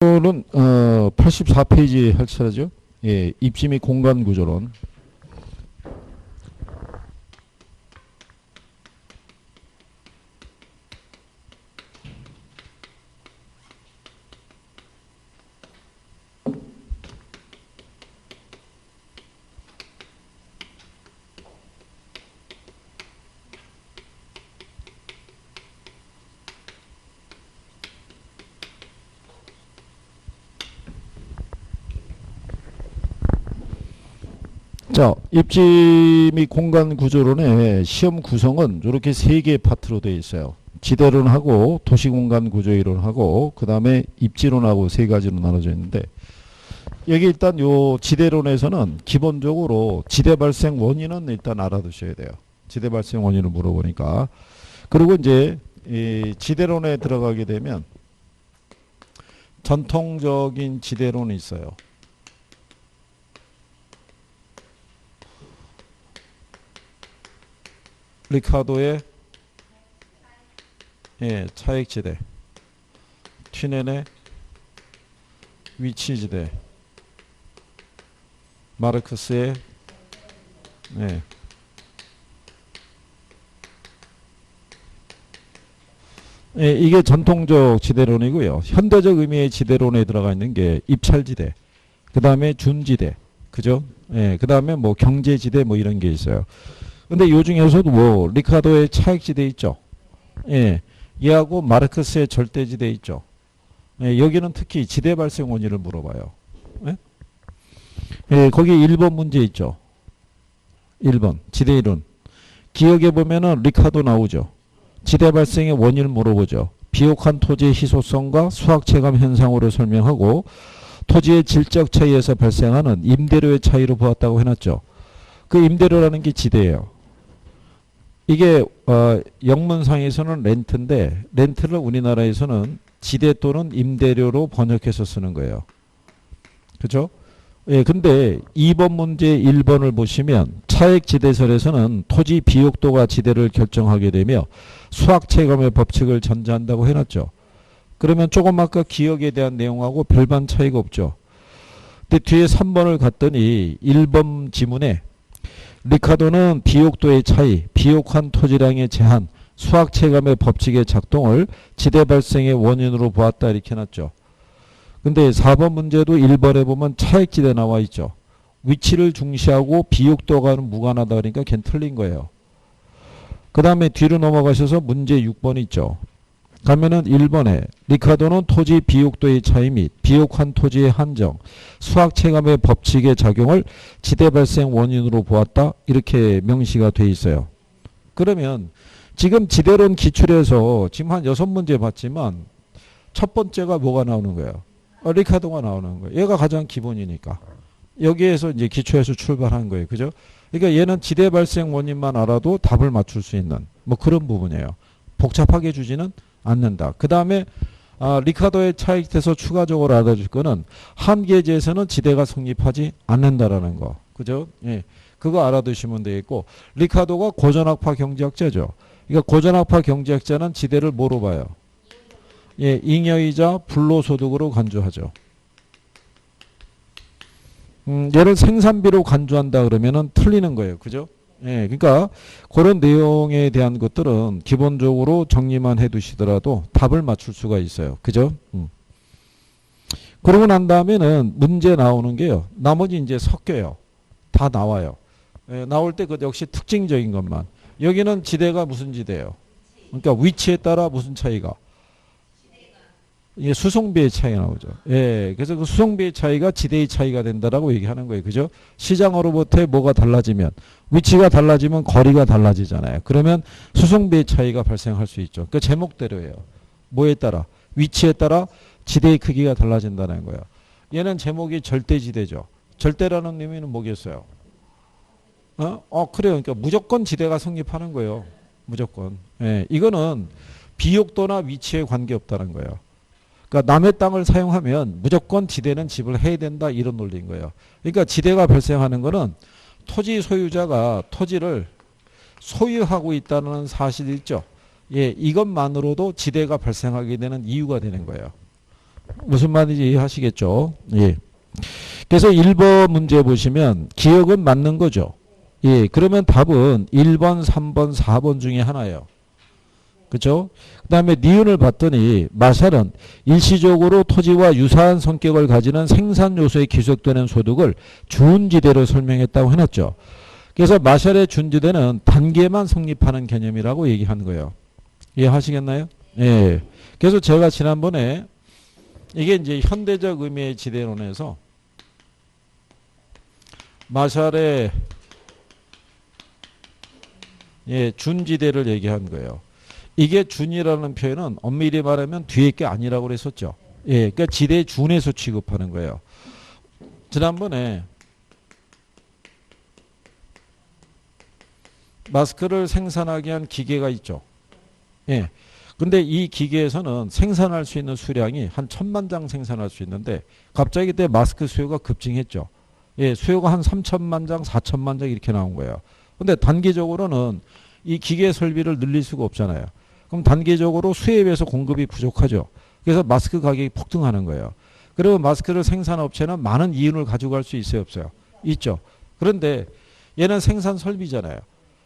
는 84페이지 할 차례죠. 예, 입지 및 공간 구조론. 자, 입지 및 공간 구조론의 시험 구성은 이렇게 세 개의 파트로 되어 있어요. 지대론하고 도시공간 구조이론하고 그 다음에 입지론하고 세 가지로 나눠져 있는데, 여기 일단 요 지대론에서는 기본적으로 지대 발생 원인은 일단 알아두셔야 돼요. 지대 발생 원인을 물어보니까. 그리고 이제 이 지대론에 들어가게 되면 전통적인 지대론이 있어요. 리카도의 차액지대, 튀넨의 위치지대, 마르크스의 이게 전통적 지대론이고요. 현대적 의미의 지대론에 들어가 있는 게 입찰지대, 그 다음에 준지대, 그죠? 그 다음에 뭐 경제지대 뭐 이런 게 있어요. 근데 요 중에서도 뭐 리카도의 차익지대 있죠. 얘하고 마르크스의 절대지대 있죠. 여기는 특히 지대 발생 원인을 물어봐요. 거기 1번 문제 있죠. 1번 지대 이론. 기억해 보면은 리카도 나오죠. 지대 발생의 원인을 물어보죠. 비옥한 토지의 희소성과 수학 체감 현상으로 설명하고 토지의 질적 차이에서 발생하는 임대료의 차이로 보았다고 해놨죠. 그 임대료라는 게 지대예요. 이게 영문상에서는 렌트인데 렌트를 우리나라에서는 지대 또는 임대료로 번역해서 쓰는 거예요. 그렇죠? 근데 2번 문제 1번을 보시면 차액지대설에서는 토지 비옥도가 지대를 결정하게 되며 수학체감의 법칙을 전제한다고 해놨죠. 그러면 조금 아까 기억에 대한 내용하고 별반 차이가 없죠. 근데 뒤에 3번을 갔더니 1번 지문에 리카도는 비옥도의 차이, 비옥한 토지량의 제한, 수학체감의 법칙의 작동을 지대 발생의 원인으로 보았다 이렇게 해놨죠. 근데 4번 문제도 1번에 보면 차액지대 나와 있죠. 위치를 중시하고 비옥도와는 무관하다 그러니까 걔는 틀린 거예요. 그 다음에 뒤로 넘어가셔서 문제 6번 있죠. 가면은 1번에 리카도는 토지 비옥도의 차이 및 비옥한 토지의 한정, 수학체감의 법칙의 작용을 지대 발생 원인으로 보았다 이렇게 명시가 돼 있어요. 그러면 지금 지대론 기출에서 지금 한 6문제 봤지만 첫 번째가 뭐가 나오는 거예요? 리카도가 나오는 거예요. 얘가 가장 기본이니까. 여기에서 이제 기초에서 출발한 거예요. 그죠? 그러니까 얘는 지대 발생 원인만 알아도 답을 맞출 수 있는 뭐 그런 부분이에요. 복잡하게 주지는 않는다. 그 다음에 리카도의 차익돼서 추가적으로 알아줄 거는 한계지에서는 지대가 성립하지 않는다라는 거. 그죠? 그거 알아두시면 되겠고, 리카도가 고전학파 경제학자죠. 그러니까 고전학파 경제학자는 지대를 뭐로 봐요? 잉여이자 불로소득으로 간주하죠. 얘를 생산비로 간주한다 그러면은 틀리는 거예요. 그죠? 그러니까 그런 내용에 대한 것들은 기본적으로 정리만 해두시더라도 답을 맞출 수가 있어요. 그죠? 그러고 난 다음에는 문제 나오는 게요. 나머지 이제 섞여요. 다 나와요. 나올 때 그 역시 특징적인 것만. 여기는 지대가 무슨 지대예요? 그러니까 위치에 따라 무슨 차이가? 이게 수송비의 차이가 나오죠. 그래서 그 수송비의 차이가 지대의 차이가 된다라고 얘기하는 거예요. 그죠? 시장으로부터 뭐가 달라지면, 위치가 달라지면 거리가 달라지잖아요. 그러면 수송비의 차이가 발생할 수 있죠. 그 제목대로예요. 뭐에 따라? 위치에 따라 지대의 크기가 달라진다는 거예요. 얘는 제목이 절대지대죠. 절대라는 의미는 뭐겠어요? 그래요. 그러니까 무조건 지대가 성립하는 거예요. 무조건. 이거는 비옥도나 위치에 관계없다는 거예요. 그러니까 남의 땅을 사용하면 무조건 지대는 지불 해야 된다 이런 논리인 거예요. 그러니까 지대가 발생하는 거는 토지 소유자가 토지를 소유하고 있다는 사실이 있죠. 이것만으로도 지대가 발생하게 되는 이유가 되는 거예요. 무슨 말인지 이해하시겠죠? 예. 그래서 1번 문제 보시면 기억은 맞는 거죠. 예. 그러면 답은 1번, 3번, 4번 중에 하나예요. 그죠? 그 다음에 니은을 봤더니 마샬은 일시적으로 토지와 유사한 성격을 가지는 생산 요소에 기속되는 소득을 준지대로 설명했다고 해놨죠. 그래서 마샬의 준지대는 단계만 성립하는 개념이라고 얘기한 거예요. 이해하시겠나요? 예. 그래서 제가 지난번에 이게 이제 현대적 의미의 지대론에서 마샬의 예, 준지대를 얘기한 거예요. 이게 준이라는 표현은 엄밀히 말하면 뒤에 게 아니라고 그랬었죠. 예, 그러니까 지대 준에서 취급하는 거예요. 지난번에 마스크를 생산하기 위한 기계가 있죠. 예. 근데 이 기계에서는 생산할 수 있는 수량이 한 1000만 장 생산할 수 있는데 갑자기 그때 마스크 수요가 급증했죠. 예, 수요가 한 3000만 장, 4000만 장 이렇게 나온 거예요. 근데 단기적으로는 이 기계 설비를 늘릴 수가 없잖아요. 그럼 단기적으로 수요에 비해서 공급이 부족하죠. 그래서 마스크 가격이 폭등하는 거예요. 그리고 마스크를 생산한 업체는 많은 이윤을 가져갈 수 있어요, 없어요? 있죠. 그런데 얘는 생산 설비잖아요.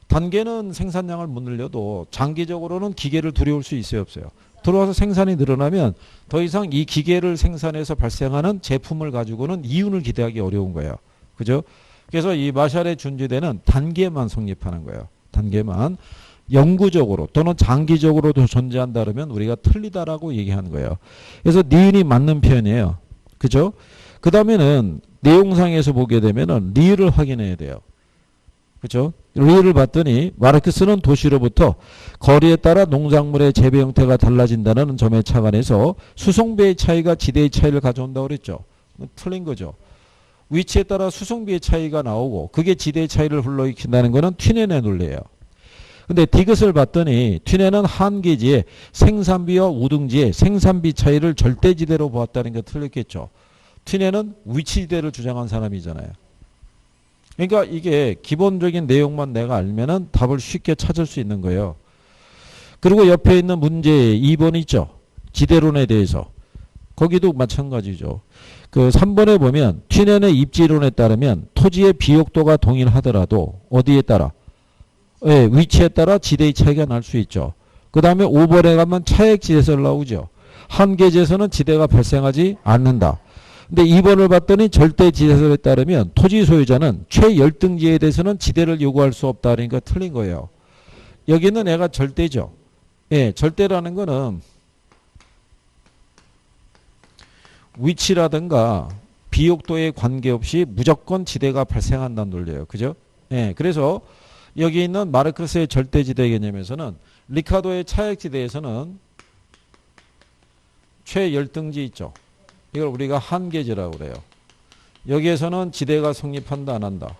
단계는 생산량을 못 늘려도 장기적으로는 기계를 들여올 수 있어요, 없어요? 들어와서 생산이 늘어나면 더 이상 이 기계를 생산해서 발생하는 제품을 가지고는 이윤을 기대하기 어려운 거예요. 그죠? 그래서 이 마샬의 준지대는 단계만 성립하는 거예요. 단계만. 영구적으로 또는 장기적으로도 존재한다 그러면 우리가 틀리다라고 얘기하는 거예요. 그래서 니은이 맞는 표현이에요. 그죠? 그 다음에는 내용상에서 보게 되면은 리을을 확인해야 돼요. 그죠? 리을을 봤더니 마르크스는 도시로부터 거리에 따라 농작물의 재배 형태가 달라진다는 점에 착안해서 수송비의 차이가 지대의 차이를 가져온다고 그랬죠. 틀린 거죠. 위치에 따라 수송비의 차이가 나오고 그게 지대의 차이를 불러일으킨다는 것은 튀넨의 논리예요. 근데 디귿을 봤더니 튀넨은 한계지에 생산비와 우등지의 생산비 차이를 절대지대로 보았다는 게 틀렸겠죠. 튀넨은 위치지대를 주장한 사람이잖아요. 그러니까 이게 기본적인 내용만 내가 알면은 답을 쉽게 찾을 수 있는 거예요. 그리고 옆에 있는 문제 2번 있죠. 지대론에 대해서. 거기도 마찬가지죠. 그 3번에 보면 튀넨의 입지론에 따르면 토지의 비옥도가 동일하더라도 어디에 따라? 예, 위치에 따라 지대의 차이가 날 수 있죠. 그 다음에 5번에 가면 차액지대설 나오죠. 한계지에서는 지대가 발생하지 않는다. 근데 2번을 봤더니 절대지대설에 따르면 토지 소유자는 최열등지에 대해서는 지대를 요구할 수 없다. 그러니까 틀린 거예요. 여기는 애가 절대죠. 예, 절대라는 거는 위치라든가 비옥도에 관계없이 무조건 지대가 발생한다는 논리예요. 그죠? 예, 그래서 여기 있는 마르크스의 절대지대 개념에서는 리카도의 차액지대에서는 최열등지 있죠. 이걸 우리가 한계지라고 그래요. 여기에서는 지대가 성립한다 안 한다?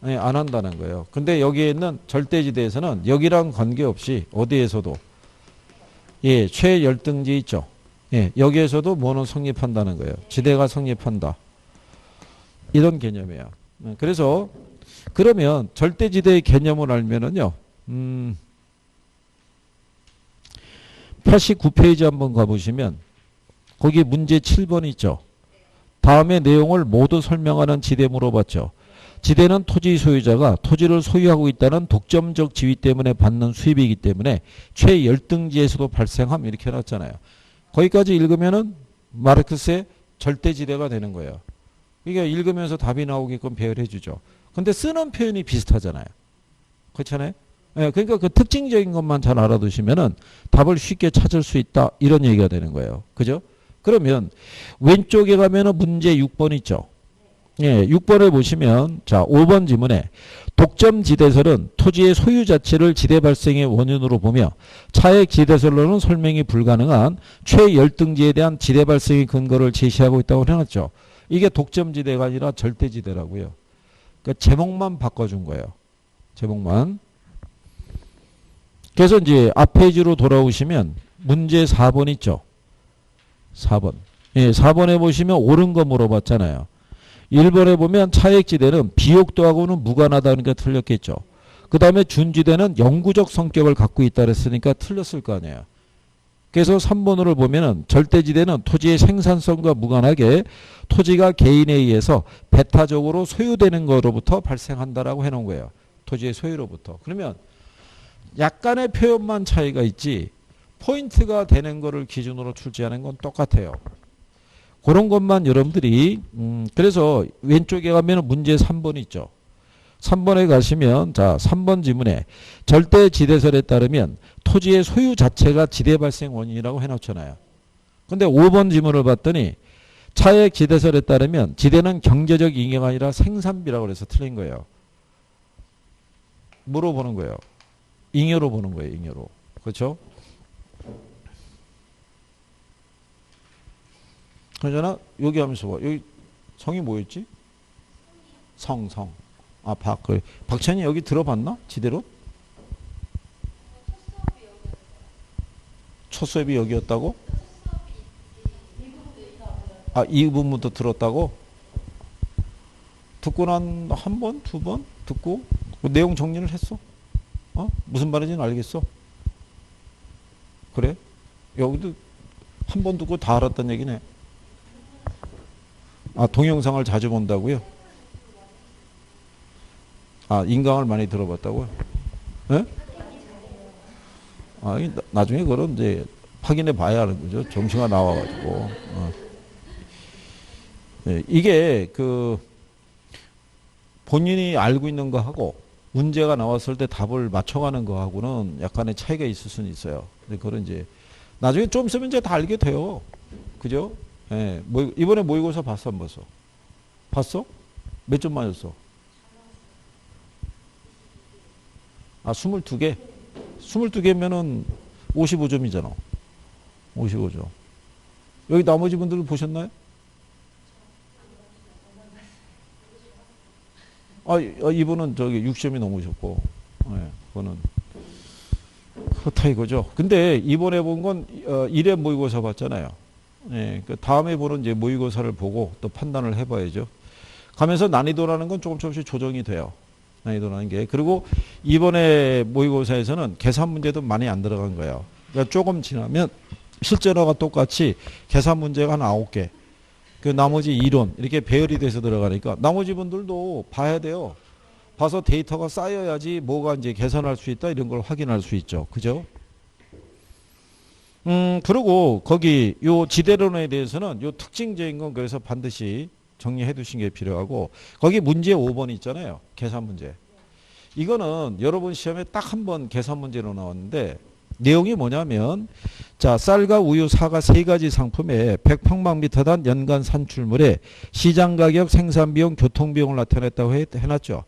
네, 안 한다는 거예요. 근데 여기에 있는 절대지대에서는 여기랑 관계없이 어디에서도 예, 최열등지 있죠. 예, 여기에서도 뭐는 성립한다는 거예요. 지대가 성립한다. 이런 개념이에요. 그래서 그러면 절대지대의 개념을 알면은요. 89페이지 한번 가보시면 거기 문제 7번 있죠. 다음의 내용을 모두 설명하는 지대 물어봤죠. 지대는 토지 소유자가 토지를 소유하고 있다는 독점적 지위 때문에 받는 수입이기 때문에 최열등지에서도 발생함 이렇게 해놨잖아요. 거기까지 읽으면은 마르크스의 절대지대가 되는 거예요. 그러니까 읽으면서 답이 나오게끔 배열해 주죠. 근데 쓰는 표현이 비슷하잖아요. 그렇잖아요. 예, 그러니까 그 특징적인 것만 잘 알아두시면은 답을 쉽게 찾을 수 있다. 이런 얘기가 되는 거예요. 그죠? 그러면 왼쪽에 가면은 문제 6번 있죠. 예, 6번을 보시면 자, 5번 지문에 독점 지대설은 토지의 소유 자체를 지대 발생의 원인으로 보며 차액 지대설로는 설명이 불가능한 최열등지에 대한 지대 발생의 근거를 제시하고 있다고 해놨죠. 이게 독점 지대가 아니라 절대 지대라고요. 그러니까 제목만 바꿔준 거예요. 제목만. 그래서 이제 앞 페이지로 돌아오시면 문제 4번 있죠. 4번. 예, 4번에 보시면 옳은 거 물어봤잖아요. 1번에 보면 차액지대는 비옥도하고는 무관하다니까 틀렸겠죠. 그 다음에 준지대는 영구적 성격을 갖고 있다 그랬으니까 틀렸을 거 아니에요. 그래서 3번으로 보면은 절대지대는 토지의 생산성과 무관하게 토지가 개인에 의해서 배타적으로 소유되는 것으로부터 발생한다라고 해놓은 거예요. 토지의 소유로부터. 그러면 약간의 표현만 차이가 있지 포인트가 되는 거를 기준으로 출제하는 건 똑같아요. 그런 것만 여러분들이 그래서 왼쪽에 가면 문제 3번 있죠. 3번에 가시면 자 3번 지문에 절대 지대설에 따르면 토지의 소유 자체가 지대 발생 원인이라고 해놓잖아요. 근데 5번 지문을 봤더니 차액 지대설에 따르면 지대는 경제적 잉여가 아니라 생산비라고 해서 틀린 거예요. 뭐로 보는 거예요? 잉여로 보는 거예요. 잉여로. 그렇죠? 그러잖아. 여기 하면서 봐. 여기 성이 뭐였지? 성. 아, 박찬이 여기 들어봤나? 지대로? 첫 수업이 여기였다고? 아, 이 부분부터 들었다고? 듣고 난 한 번, 두 번 듣고 그 내용 정리를 했어? 무슨 말인지는 알겠어? 그래? 여기도 한 번 듣고 다 알았단 얘기네. 아, 동영상을 자주 본다고요? 아, 인강을 많이 들어봤다고요? 예? 아, 나중에 그런 이제 확인해 봐야 하는 거죠. 정시가 나와가지고. 예, 이게 그 본인이 알고 있는 거하고 문제가 나왔을 때 답을 맞춰가는 거하고는 약간의 차이가 있을 수는 있어요. 근데 그런 이제 나중에 좀 있으면 이제 다 알게 돼요. 그죠? 예, 이번에 모의고사 봤어, 안 봤어? 봤어? 몇 점 맞았어? 아, 22개? 22개면은 55점이잖아. 55점. 여기 나머지 분들은 보셨나요? 이분은 저기 6점이 넘으셨고, 예, 그거는. 그렇다 이거죠. 근데 이번에 본 건, 1회 모의고사 봤잖아요. 예, 그 다음에 보는 이제 모의고사를 보고 또 판단을 해봐야죠. 가면서 난이도라는 건 조금씩 조정이 돼요. 난이도라는 게. 그리고 이번에 모의고사에서는 계산 문제도 많이 안 들어간 거예요. 그러니까 조금 지나면 실제로가 똑같이 계산 문제가 한 9개. 그 나머지 이론 이렇게 배열이 돼서 들어가니까 나머지 분들도 봐야 돼요. 봐서 데이터가 쌓여야지 뭐가 이제 계산할 수 있다 이런 걸 확인할 수 있죠. 그죠? 그리고 거기 요 지대론에 대해서는 요 특징적인 건 그래서 반드시 정리해 두신 게 필요하고 거기 문제 5번 있잖아요. 계산 문제. 이거는 여러분 시험에 딱 한 번 계산 문제로 나왔는데 내용이 뭐냐면 자, 쌀과 우유, 사과 세 가지 상품에 100평방미터당 연간 산출물에 시장가격, 생산비용, 교통비용을 나타냈다고 해놨죠.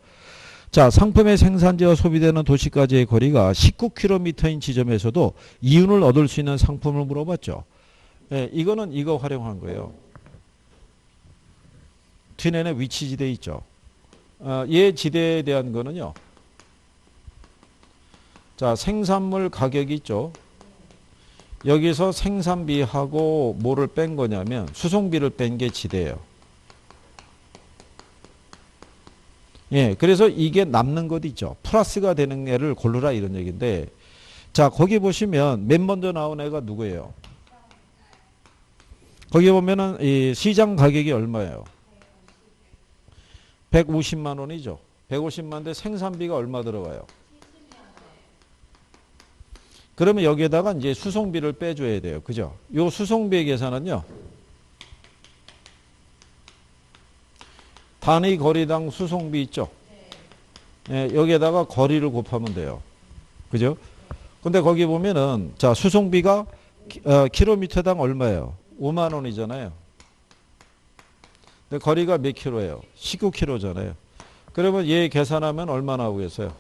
자, 상품의 생산지와 소비되는 도시까지의 거리가 19km인 지점에서도 이윤을 얻을 수 있는 상품을 물어봤죠. 예, 이거는 이거 활용한 거예요. 뒤에는 위치지대 있죠. 얘 지대에 대한 거는요. 자, 생산물 가격이 있죠. 여기서 생산비하고 뭐를 뺀 거냐면 수송비를 뺀 게 지대예요. 예, 그래서 이게 남는 것 있죠. 플러스가 되는 애를 고르라 이런 얘기인데 자, 거기 보시면 맨 먼저 나온 애가 누구예요? 거기 보면은 이 시장 가격이 얼마예요? 150만 원이죠. 150만인데 생산비가 얼마 들어가요? 그러면 여기에다가 이제 수송비를 빼줘야 돼요. 그죠? 요 수송비의 계산은요. 단위 거리당 수송비 있죠? 예, 여기에다가 거리를 곱하면 돼요. 그죠? 근데 거기 보면은, 자, 수송비가, 킬로미터당 얼마예요? 5만 원이잖아요. 근데 거리가 몇 킬로예요? 19킬로잖아요. 그러면 얘 계산하면 얼마 나오겠어요?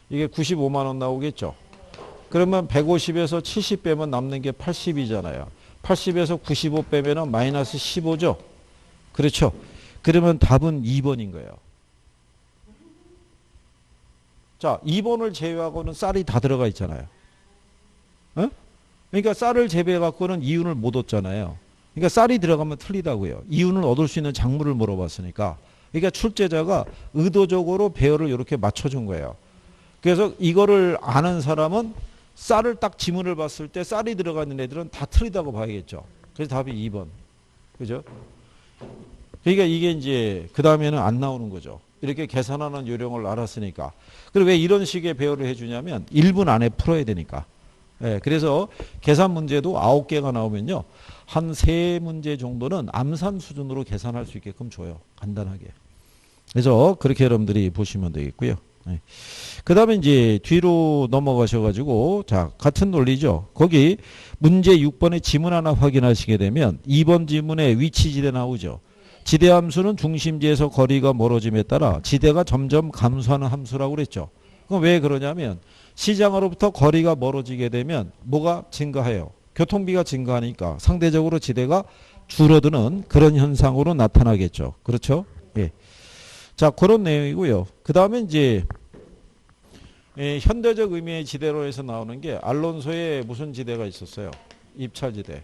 이게 95만 원 나오겠죠? 그러면 150에서 70 빼면 남는 게 80이잖아요. 80에서 95 빼면 마이너스 15죠? 그렇죠? 그러면 답은 2번인 거예요. 자, 2번을 제외하고는 쌀이 다 들어가 있잖아요. 어? 그러니까 쌀을 제외해갖고는 이윤을 못 얻잖아요. 그러니까 쌀이 들어가면 틀리다고요. 이윤을 얻을 수 있는 작물을 물어봤으니까. 그러니까 출제자가 의도적으로 배열을 이렇게 맞춰준 거예요. 그래서 이거를 아는 사람은 쌀을 딱 지문을 봤을 때 쌀이 들어가 있는 애들은 다 틀리다고 봐야겠죠. 그래서 답이 2번. 그죠? 그러니까 이게 이제 그 다음에는 안 나오는 거죠. 이렇게 계산하는 요령을 알았으니까. 그리고 왜 이런 식의 배열을 해주냐면 1분 안에 풀어야 되니까. 예, 그래서 계산 문제도 9개가 나오면요. 한 3문제 정도는 암산 수준으로 계산할 수 있게끔 줘요. 간단하게. 그래서 그렇게 여러분들이 보시면 되겠고요. 예. 그 다음에 이제 뒤로 넘어가셔가지고, 자, 같은 논리죠. 거기 문제 6번에 지문 하나 확인하시게 되면 2번 지문에 위치지대 나오죠. 지대 함수는 중심지에서 거리가 멀어짐에 따라 지대가 점점 감소하는 함수라고 그랬죠. 그럼 왜 그러냐면 시장으로부터 거리가 멀어지게 되면 뭐가 증가해요? 교통비가 증가하니까 상대적으로 지대가 줄어드는 그런 현상으로 나타나겠죠. 그렇죠? 예. 자, 그런 내용이고요. 그 다음에 이제 현대적 의미의 지대로 해서 나오는 게 알론소에 무슨 지대가 있었어요? 입찰지대.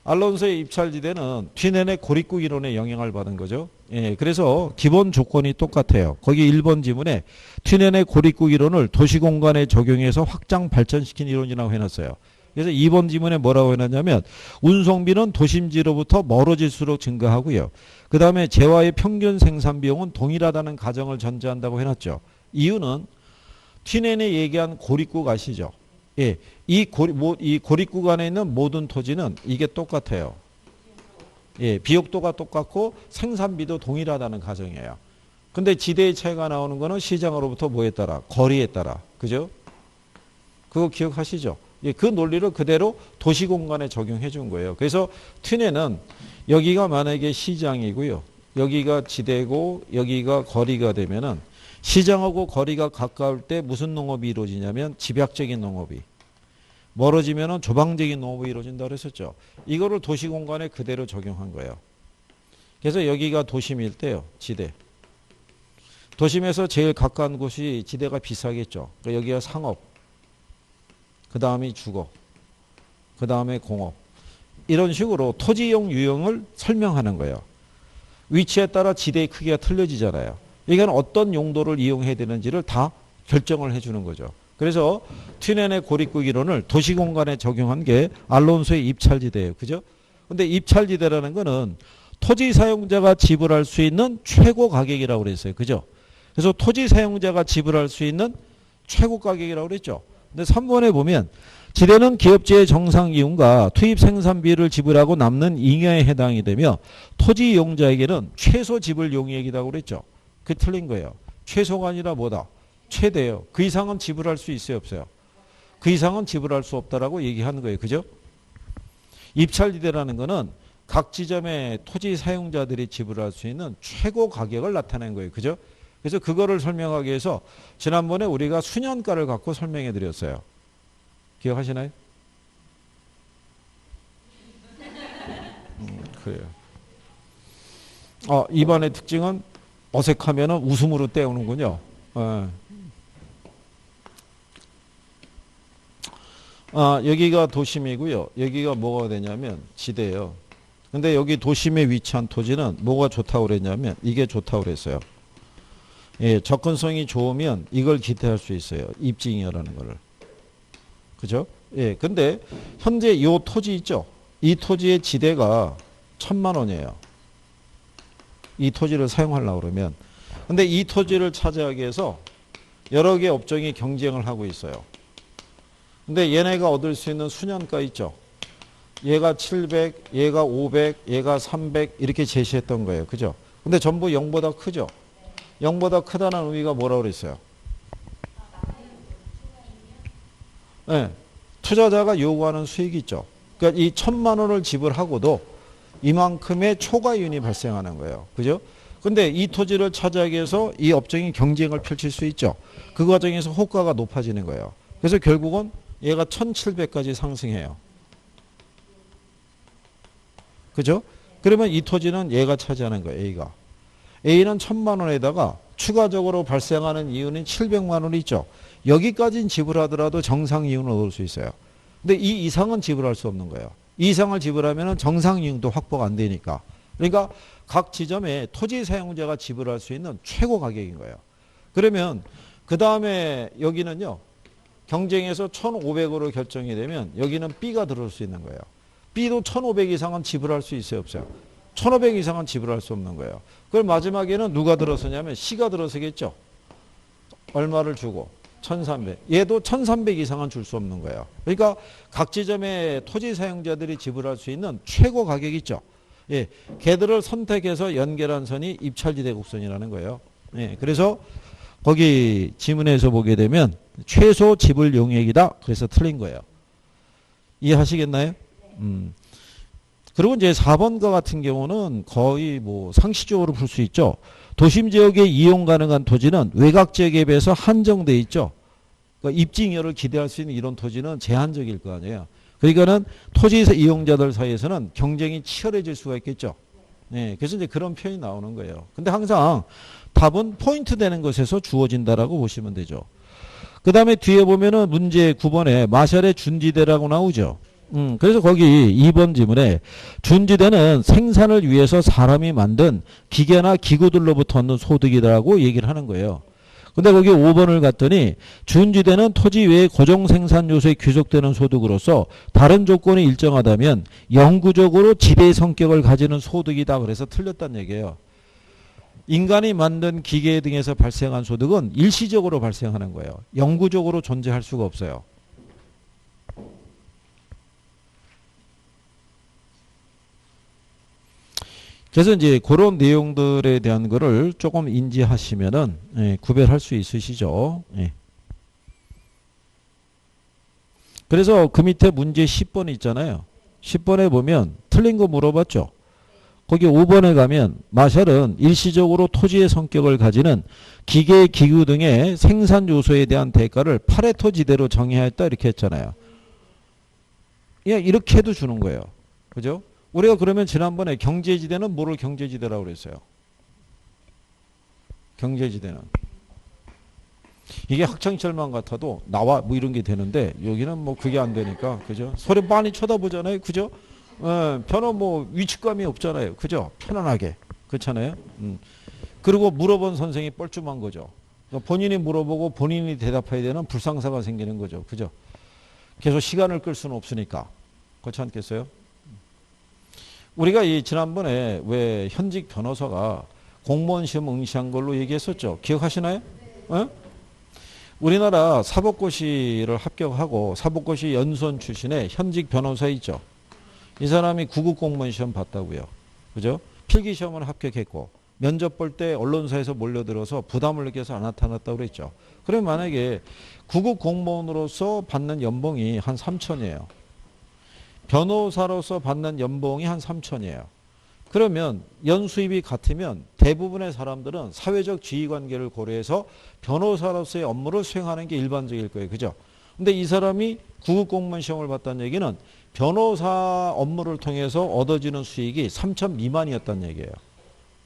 알론소의 입찰지대는 튀넨의 고립국 이론에 영향을 받은 거죠. 예, 그래서 기본 조건이 똑같아요. 거기 1번 지문에 튀넨의 고립국 이론을 도시공간에 적용해서 확장 발전시킨 이론이라고 해놨어요. 그래서 2번 지문에 뭐라고 해놨냐면 운송비는 도심지로부터 멀어질수록 증가하고요. 그 다음에 재화의 평균 생산 비용은 동일하다는 가정을 전제한다고 해놨죠. 이유는 튀넨이 얘기한 고립국 아시죠? 예, 이 고립국 안에 있는 모든 토지는 이게 똑같아요. 예, 비옥도가 똑같고 생산비도 동일하다는 가정이에요. 근데 지대의 차이가 나오는 거는 시장으로부터 뭐에 따라? 거리에 따라. 그죠? 그거 기억하시죠? 예, 그 논리를 그대로 도시 공간에 적용해 준 거예요. 그래서 튀넨은 여기가 만약에 시장이고요. 여기가 지대고 여기가 거리가 되면은 시장하고 거리가 가까울 때 무슨 농업이 이루어지냐면 집약적인 농업이. 멀어지면은 조방적인 농업이 이루어진다고 그랬었죠. 이거를 도시 공간에 그대로 적용한 거예요. 그래서 여기가 도심일 때요. 지대. 도심에서 제일 가까운 곳이 지대가 비싸겠죠. 그러니까 여기가 상업. 그 다음이 주거. 그 다음에 공업. 이런 식으로 토지용 유형을 설명하는 거예요. 위치에 따라 지대의 크기가 틀려지잖아요. 이건 어떤 용도를 이용해야 되는지를 다 결정을 해주는 거죠. 그래서 튀넨의 고립국 이론을 도시공간에 적용한 게 알론소의 입찰지대예요. 그죠? 근데 입찰지대라는 거는 토지 사용자가 지불할 수 있는 최고 가격이라고 그랬어요. 그죠? 그래서 토지 사용자가 지불할 수 있는 최고 가격이라고 그랬죠. 근데 3번에 보면 지대는 기업체의 정상 이윤과 투입 생산비를 지불하고 남는 잉여에 해당이 되며 토지 이용자에게는 최소 지불 용이익이라고 그랬죠. 그게 틀린 거예요. 최소가 아니라 뭐다? 최대예요. 그 이상은 지불할 수 있어요, 없어요? 그 이상은 지불할 수 없다라고 얘기하는 거예요. 그죠? 입찰지대라는 거는 각 지점의 토지 사용자들이 지불할 수 있는 최고 가격을 나타낸 거예요. 그죠? 그래서 그거를 설명하기 위해서 지난번에 우리가 수년가를 갖고 설명해 드렸어요. 기억하시나요? 그래요. 이번의 특징은 어색하면은 웃음으로 때우는군요. 여기가 도심이고요. 여기가 뭐가 되냐면 지대예요. 근데 여기 도심에 위치한 토지는 뭐가 좋다고 그랬냐면 이게 좋다고 그랬어요. 예, 접근성이 좋으면 이걸 기대할 수 있어요. 입지잉여라는 거를. 그죠? 예, 근데 현재 이 토지 있죠? 이 토지의 지대가 1,000만 원이에요. 이 토지를 사용하려고 그러면. 근데 이 토지를 차지하기 위해서 여러 개 업종이 경쟁을 하고 있어요. 근데 얘네가 얻을 수 있는 수년가 있죠? 얘가 700, 얘가 500, 얘가 300 이렇게 제시했던 거예요. 그죠? 근데 전부 0보다 크죠? 0보다 크다는 의미가 뭐라고 그랬어요? 네, 투자자가 요구하는 수익이 있죠. 그러니까 이 1,000만 원을 지불하고도 이만큼의 초과이윤이 발생하는 거예요. 그죠? 근데 이 토지를 차지하기 위해서 이 업종이 경쟁을 펼칠 수 있죠. 그 과정에서 호가가 높아지는 거예요. 그래서 결국은 얘가 1,700까지 상승해요. 그죠? 그러면 이 토지는 얘가 차지하는 거예요. A가. A는 1,000만 원에다가 추가적으로 발생하는 이윤이 700만 원이 있죠. 여기까지는 지불하더라도 정상 이윤을 얻을 수 있어요. 근데 이 이상은 지불할 수 없는 거예요. 이 이상을 지불하면 정상 이윤도 확보가 안 되니까. 그러니까 각 지점에 토지 사용자가 지불할 수 있는 최고 가격인 거예요. 그러면 그 다음에 여기는요. 경쟁에서 1,500으로 결정이 되면 여기는 B가 들어올 수 있는 거예요. B도 1,500 이상은 지불할 수 있어요, 없어요? 1,500 이상은 지불할 수 없는 거예요. 그걸 마지막에는 누가 들어서냐면 C가 들어서겠죠. 얼마를 주고 1,300. 얘도 1,300 이상은 줄 수 없는 거예요. 그러니까 각 지점의 토지 사용자들이 지불할 수 있는 최고 가격이 있죠. 예, 걔들을 선택해서 연결한 선이 입찰지대 곡선이라는 거예요. 예, 그래서 거기 지문에서 보게 되면 최소 지불 용액이다. 그래서 틀린 거예요. 이해하시겠나요? 그리고 이제 4번과 같은 경우는 거의 뭐 상식적으로 풀 수 있죠. 도심 지역에 이용 가능한 토지는 외곽 지역에 비해서 한정돼 있죠. 그러니까 입지잉여를 기대할 수 있는 이런 토지는 제한적일 거 아니에요. 그러니까는 토지 이용자들 사이에서는 경쟁이 치열해질 수가 있겠죠. 네, 그래서 이제 그런 표현이 나오는 거예요. 근데 항상 답은 포인트 되는 것에서 주어진다라고 보시면 되죠. 그 다음에 뒤에 보면은 문제 9번에 마샬의 준지대라고 나오죠. 그래서 거기 2번 지문에 준지대는 생산을 위해서 사람이 만든 기계나 기구들로부터 얻는 소득이라고 얘기를 하는 거예요. 근데 거기 5번을 갔더니 준지대는 토지 외의 고정 생산 요소에 귀속되는 소득으로서 다른 조건이 일정하다면 영구적으로 지대의 성격을 가지는 소득이다. 그래서 틀렸다는 얘기예요. 인간이 만든 기계 등에서 발생한 소득은 일시적으로 발생하는 거예요. 영구적으로 존재할 수가 없어요. 그래서 이제 그런 내용들에 대한 거를 조금 인지하시면은 구별할 수 있으시죠. 예. 그래서 그 밑에 문제 10번 있잖아요. 10번에 보면 틀린 거 물어봤죠. 거기 5번에 가면 마샬은 일시적으로 토지의 성격을 가지는 기계, 기구 등의 생산 요소에 대한 대가를 파레토 지대로 정의하였다 이렇게 했잖아요. 그냥 이렇게 해도 주는 거예요. 그죠? 우리가 그러면 지난번에 경제지대는 뭐를 경제지대라고 그랬어요? 경제지대는. 이게 학창시절만 같아도 나와 뭐 이런 게 되는데 여기는 뭐 그게 안 되니까. 그죠? 서로 많이 쳐다보잖아요. 그죠? 별로 뭐 위축감이 없잖아요. 그죠? 편안하게. 그렇잖아요. 그리고 물어본 선생이 뻘쭘한 거죠. 그러니까 본인이 물어보고 본인이 대답해야 되는 불상사가 생기는 거죠. 그죠? 계속 시간을 끌 수는 없으니까. 그렇지 않겠어요? 우리가 이 지난번에 왜 현직 변호사가 공무원 시험 응시한 걸로 얘기했었죠. 기억하시나요? 네. 우리나라 사법고시를 합격하고 사법고시 연수원 출신의 현직 변호사 있죠. 이 사람이 구급 공무원 시험 봤다고요. 그죠? 필기 시험을 합격했고 면접 볼 때 언론사에서 몰려들어서 부담을 느껴서 안 나타났다고 그랬죠. 그러면 만약에 구급 공무원으로서 받는 연봉이 한 3천이에요. 변호사로서 받는 연봉이 한 3천이에요. 그러면 연수입이 같으면 대부분의 사람들은 사회적 지위관계를 고려해서 변호사로서의 업무를 수행하는 게 일반적일 거예요. 그죠? 근데 이 사람이 구급공무원 시험을 봤다는 얘기는 변호사 업무를 통해서 얻어지는 수익이 3천 미만이었다는 얘기예요.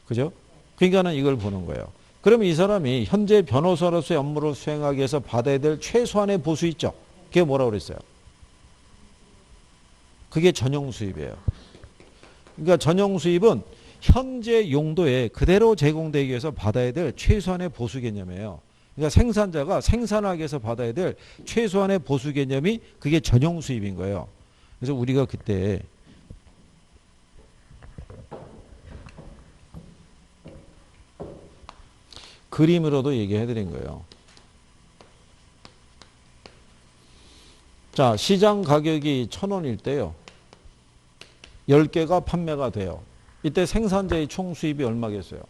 그죠? 그러니까는 이걸 보는 거예요. 그러면 이 사람이 현재 변호사로서의 업무를 수행하기 위해서 받아야 될 최소한의 보수 있죠? 그게 뭐라고 그랬어요? 그게 전용 수입이에요. 그러니까 전용 수입은 현재 용도에 그대로 제공되기 위해서 받아야 될 최소한의 보수 개념이에요. 그러니까 생산자가 생산하기 위해서 받아야 될 최소한의 보수 개념이 그게 전용 수입인 거예요. 그래서 우리가 그때 그림으로도 얘기해 드린 거예요. 자, 시장 가격이 1,000원일 때요. 10개가 판매가 돼요. 이때 생산자의 총 수입이 얼마겠어요?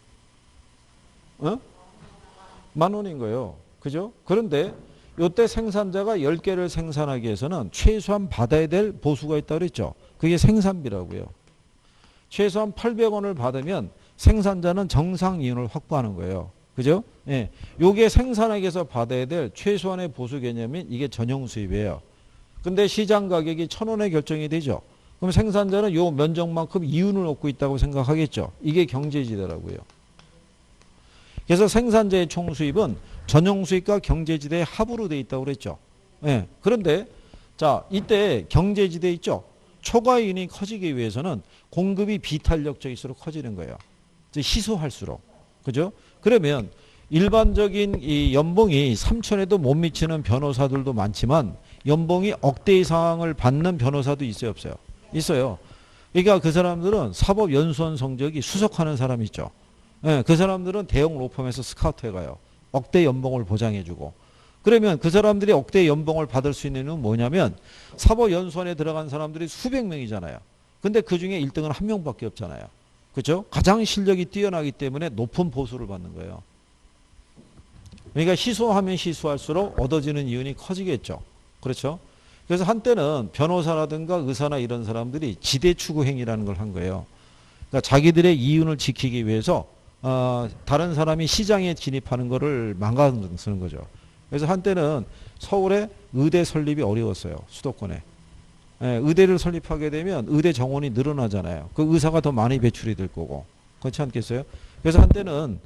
10,000원인 거예요. 그죠? 그런데 이때 생산자가 10개를 생산하기 위해서는 최소한 받아야 될 보수가 있다고 그랬죠. 그게 생산비라고요. 최소한 800원을 받으면 생산자는 정상 이윤을 확보하는 거예요. 그죠? 예. 요게 생산하기 위해서 받아야 될 최소한의 보수 개념인 이게 전용 수입이에요. 근데 시장 가격이 1,000원에 결정이 되죠. 그럼 생산자는 요 면적만큼 이윤을 얻고 있다고 생각하겠죠. 이게 경제지대라고요. 그래서 생산자의 총 수입은 전용 수입과 경제지대의 합으로 돼 있다고 그랬죠. 예. 그런데 자, 이때 경제지대 있죠. 초과 이윤이 커지기 위해서는 공급이 비탄력적일수록 커지는 거예요. 희소할수록. 그죠? 그러면 일반적인 이 연봉이 3천에도 못 미치는 변호사들도 많지만 연봉이 억대 이상을 받는 변호사도 있어요, 없어요? 있어요. 그러니까 그 사람들은 사법연수원 성적이 수석하는 사람 있죠. 예, 그 사람들은 대형 로펌에서 스카우트 해가요. 억대 연봉을 보장해주고. 그러면 그 사람들이 억대 연봉을 받을 수 있는 이유는 뭐냐면 사법연수원에 들어간 사람들이 수백 명이잖아요. 근데 그 중에 1등은 한 명밖에 없잖아요. 그렇죠? 가장 실력이 뛰어나기 때문에 높은 보수를 받는 거예요. 그러니까 희소하면 희소할수록 얻어지는 이윤이 커지겠죠. 그렇죠? 그래서 한때는 변호사라든가 의사나 이런 사람들이 지대 추구 행위라는 걸 한 거예요. 그러니까 자기들의 이윤을 지키기 위해서 다른 사람이 시장에 진입하는 거를 망가뜨리는 거죠. 그래서 한때는 서울에 의대 설립이 어려웠어요. 수도권에. 예, 의대를 설립하게 되면 의대 정원이 늘어나잖아요. 그 의사가 더 많이 배출이 될 거고. 그렇지 않겠어요? 그래서 한때는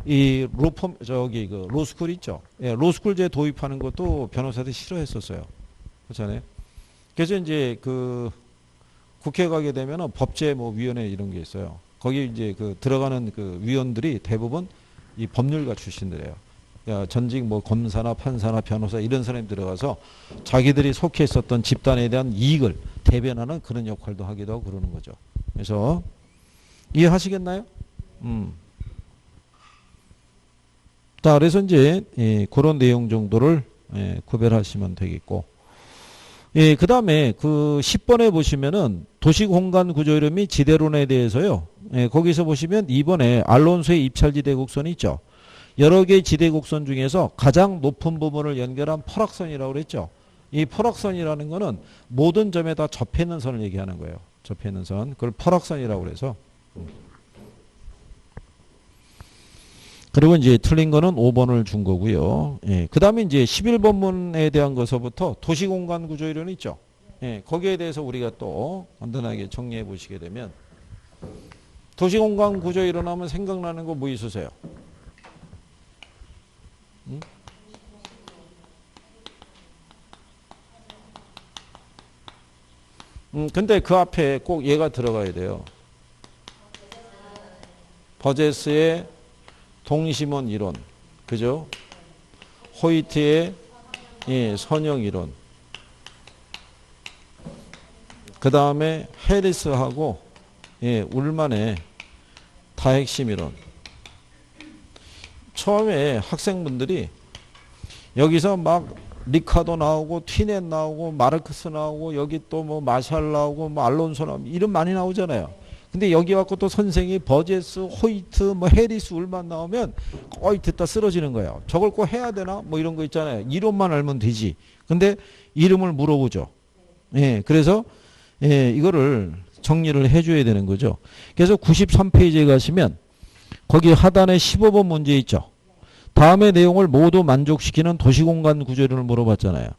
이 그 로스쿨 있죠. 예, 로스쿨제 도입하는 것도 변호사들이 싫어했었어요. 그렇잖아요. 그래서 이제 그 국회 가게 되면은 법제 뭐 위원회 이런 게 있어요. 거기 이제 그 들어가는 그 위원들이 대부분 이 법률가 출신들이에요. 전직 뭐 검사나 판사나 변호사 이런 사람이 들어가서 자기들이 속해 있었던 집단에 대한 이익을 대변하는 그런 역할도 하기도 하고 그러는 거죠. 그래서 이해하시겠나요? 자, 그래서 이제 그런 내용 정도를 구별하시면 되겠고, 그 다음에 그 10번에 보시면은 도시공간 구조이론 및 지대론에 대해서요. 거기서 보시면 이번에 알론소의 입찰지대 곡선이 있죠. 여러 개의 지대 곡선 중에서 가장 높은 부분을 연결한 포락선이라고 그랬죠. 이 포락선이라는 거는 모든 점에 다 접해 있는 선을 얘기하는 거예요. 접해 있는 선. 그걸 포락선이라고 그래서. 그리고 이제 틀린 거는 5번을 준 거고요. 그 다음에 이제 11번문에 대한 것서부터 도시공간 구조이론 있죠. 거기에 대해서 우리가 또 간단하게 정리해 보시게 되면 도시공간 구조이론 하면 생각나는 거 뭐 있으세요? 근데 그 앞에 꼭 얘가 들어가야 돼요. 버제스의 동심원 이론, 그죠? 호이트의 선형 이론, 그 다음에 해리스하고 울만의 다핵심 이론. 처음에 학생분들이 여기서 막 리카도 나오고 티넷 나오고 마르크스 나오고 여기 또 뭐 마샬 나오고 뭐 알론소 나오고 이름 많이 나오잖아요. 근데 여기 갖고 또 선생이 버제스, 호이트, 뭐 해리스, 울만 나오면 거의 듣다 쓰러지는 거예요. 저걸 꼭 해야 되나? 뭐 이런 거 있잖아요. 이론만 알면 되지. 근데 이름을 물어보죠. 그래서 이거를 정리를 해줘야 되는 거죠. 그래서 93페이지에 가시면 거기 하단에 15번 문제 있죠. 다음의 내용을 모두 만족시키는 도시공간 구조론을 물어봤잖아요.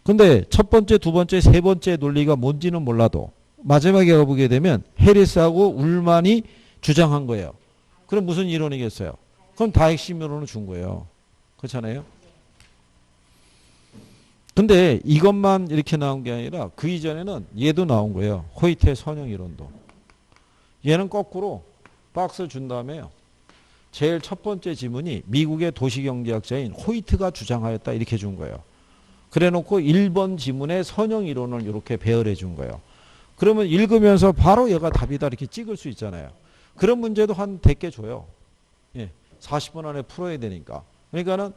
근데 첫 번째, 두 번째, 세 번째 논리가 뭔지는 몰라도 마지막에 가보게 되면 해리스하고 울만이 주장한 거예요. 그럼 무슨 이론이겠어요? 그럼 다핵심 이론을 준 거예요. 그렇잖아요. 근데 이것만 이렇게 나온 게 아니라 그 이전에는 얘도 나온 거예요. 호이트의 선형 이론도. 얘는 거꾸로 박스 준 다음에요. 제일 첫 번째 지문이 미국의 도시경제학자인 호이트가 주장하였다 이렇게 준 거예요. 그래 놓고 1번 지문에 선형 이론을 이렇게 배열해 준 거예요. 그러면 읽으면서 바로 얘가 답이다 이렇게 찍을 수 있잖아요. 그런 문제도 한 100개 줘요. 40분 안에 풀어야 되니까. 그러니까는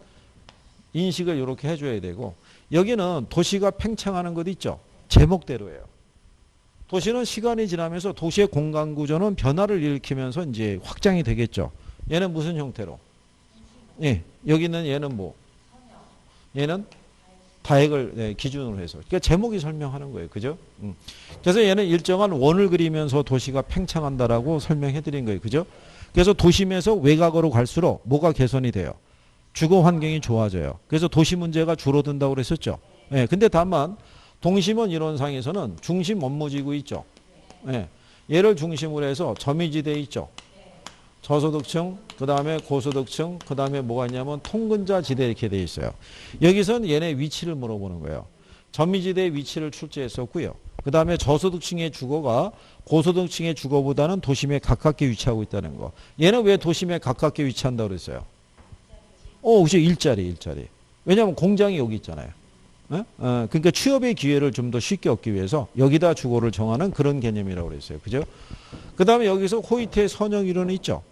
인식을 이렇게 해줘야 되고, 여기는 도시가 팽창하는 것 있죠. 제목대로예요. 도시는 시간이 지나면서 도시의 공간 구조는 변화를 일으키면서 이제 확장이 되겠죠. 얘는 무슨 형태로? 여기는 얘는 뭐? 얘는 다핵을 기준으로 해서. 그러니까 제목이 설명하는 거예요. 그죠? 그래서 얘는 일정한 원을 그리면서 도시가 팽창한다라고 설명해 드린 거예요. 그죠? 그래서 도심에서 외곽으로 갈수록 뭐가 개선이 돼요? 주거 환경이 좋아져요. 그래서 도시 문제가 줄어든다고 그랬었죠. 근데 다만 동심원 이론상에서는 중심 업무지구 있죠. 얘를 중심으로 해서 점유지대 있죠. 저소득층, 그 다음에 고소득층, 그 다음에 뭐가 있냐면 통근자 지대 이렇게 돼 있어요. 여기서는 얘네 위치를 물어보는 거예요. 점유지대의 위치를 출제했었고요. 그 다음에 저소득층의 주거가 고소득층의 주거보다는 도심에 가깝게 위치하고 있다는 거. 얘는 왜 도심에 가깝게 위치한다고 그랬어요? 그죠. 일자리. 왜냐하면 공장이 여기 있잖아요. 그러니까 취업의 기회를 좀 더 쉽게 얻기 위해서 여기다 주거를 정하는 그런 개념이라고 그랬어요. 그죠? 그 다음에 여기서 호이트의 선형 이론이 있죠.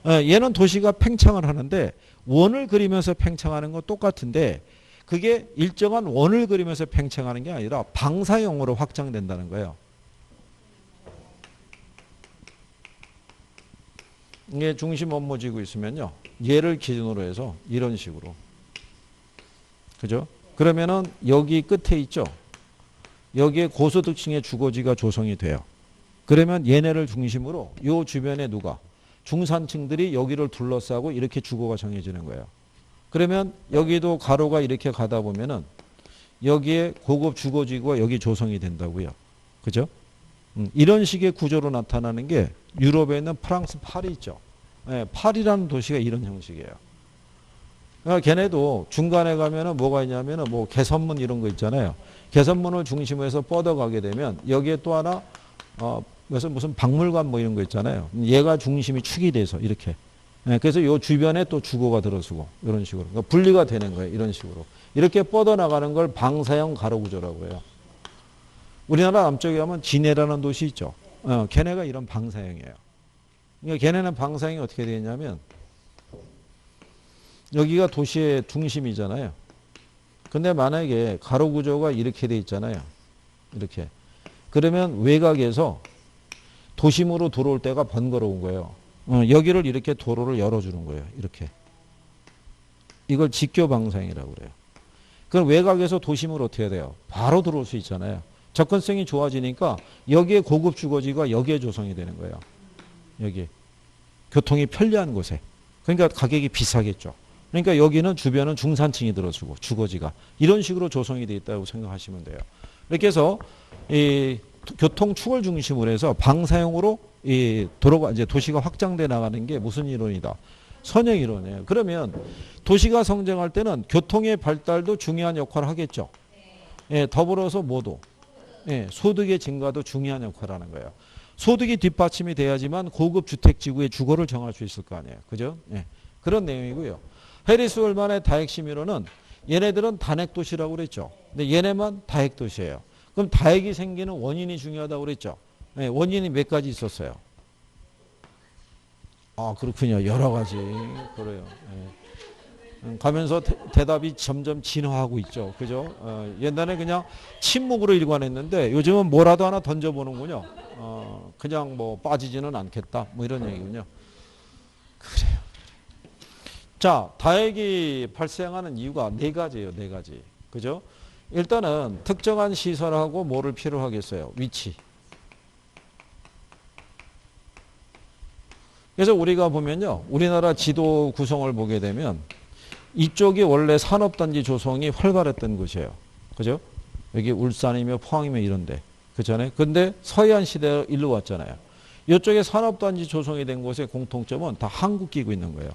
얘는 도시가 팽창을 하는데 원을 그리면서 팽창하는 건 똑같은데 그게 일정한 원을 그리면서 팽창하는 게 아니라 방사형으로 확장된다는 거예요. 이게 중심 원모지구 있으면요. 얘를 기준으로 해서 이런 식으로. 그죠? 그러면은 여기 끝에 있죠. 여기에 고소득층의 주거지가 조성이 돼요. 그러면 얘네를 중심으로 요 주변에 누가? 중산층들이 여기를 둘러싸고 이렇게 주거가 정해지는 거예요. 그러면 여기도 가로가 이렇게 가다 보면은 여기에 고급 주거지구가 여기 조성이 된다고요. 그죠? 이런 식의 구조로 나타나는 게 유럽에 있는 프랑스 파리 있죠. 파리라는 도시가 이런 형식이에요. 그러니까 걔네도 중간에 가면은 뭐가 있냐면은 뭐 개선문 이런 거 있잖아요. 개선문을 중심으로 해서 뻗어가게 되면 여기에 또 하나 그래서 무슨 박물관 뭐 이런 거 있잖아요. 얘가 중심이 축이 돼서 이렇게. 그래서 요 주변에 또 주거가 들어서고 이런 식으로. 그러니까 분리가 되는 거예요. 이런 식으로. 이렇게 뻗어나가는 걸 방사형 가로구조라고 해요. 우리나라 남쪽에 가면 진해라는 도시 있죠. 걔네가 이런 방사형이에요. 그러니까 걔네는 방사형이 어떻게 되냐면 여기가 도시의 중심이잖아요. 근데 만약에 가로 구조가 이렇게 돼 있잖아요. 이렇게. 그러면 외곽에서 도심으로 들어올 때가 번거로운 거예요. 여기를 이렇게 도로를 열어주는 거예요. 이렇게. 이걸 직교 방사형이라고 그래요. 그럼 외곽에서 도심으로 어떻게 해야 돼요? 바로 들어올 수 있잖아요. 접근성이 좋아지니까 여기에 고급 주거지가 여기에 조성이 되는 거예요. 여기. 교통이 편리한 곳에. 그러니까 가격이 비싸겠죠. 그러니까 여기는 주변은 중산층이 들어주고 주거지가 이런 식으로 조성이 되어 있다고 생각하시면 돼요. 이렇게 해서 이 교통축을 중심으로 해서 방사형으로 이 도로가 이제 도시가 확장돼 나가는 게 무슨 이론이다? 선형 이론이에요. 그러면 도시가 성장할 때는 교통의 발달도 중요한 역할을 하겠죠. 더불어서 뭐도 소득의 증가도 중요한 역할을 하는 거예요. 소득이 뒷받침이 돼야지만 고급 주택지구의 주거를 정할 수 있을 거 아니에요. 그죠? 그런 내용이고요. 해리스 홀만의 다핵심 이론은 얘네들은 단핵도시라고 그랬죠. 근데 얘네만 다핵도시예요. 그럼 다핵이 생기는 원인이 중요하다고 그랬죠. 원인이 몇 가지 있었어요. 그렇군요. 여러 가지. 그래요. 가면서 대답이 점점 진화하고 있죠. 그죠? 옛날에 그냥 침묵으로 일관했는데 요즘은 뭐라도 하나 던져보는군요. 그냥 뭐 빠지지는 않겠다. 뭐 이런 얘기군요. 그래요. 자, 다핵이 발생하는 이유가 네 가지예요. 네 가지. 그죠? 일단은 특정한 시설하고 뭐를 필요로 하겠어요? 위치. 그래서 우리가 보면요. 우리나라 지도 구성을 보게 되면 이쪽이 원래 산업단지 조성이 활발했던 곳이에요. 그죠? 여기 울산이며 포항이며 이런데. 그렇잖아요. 근데 서해안 시대에 일로 왔잖아요. 이쪽에 산업단지 조성이 된 곳의 공통점은 다 항구 끼고 있는 거예요.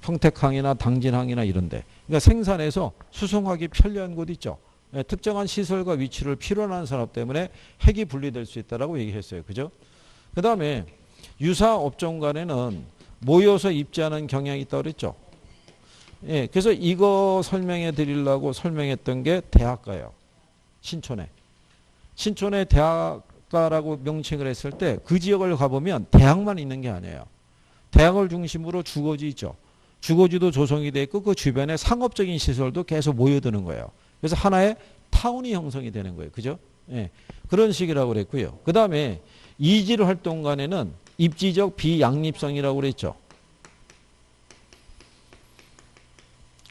평택항이나 당진항이나 이런데. 그러니까 생산해서 수송하기 편리한 곳 있죠. 특정한 시설과 위치를 필요로 하는 산업 때문에 핵이 분리될 수 있다라고 얘기했어요. 그죠? 그 다음에 유사 업종 간에는 모여서 입지하는 경향이 있다고 그랬죠. 그래서 이거 설명해 드리려고 설명했던 게 대학가예요. 신촌에. 신촌에 대학가라고 명칭을 했을 때 그 지역을 가보면 대학만 있는 게 아니에요. 대학을 중심으로 주거지 있죠. 주거지도 조성이 돼 있고 그 주변에 상업적인 시설도 계속 모여드는 거예요. 그래서 하나의 타운이 형성이 되는 거예요. 그죠? 그런 식이라고 그랬고요. 그 다음에 이질 활동 간에는 입지적 비양립성이라고 그랬죠.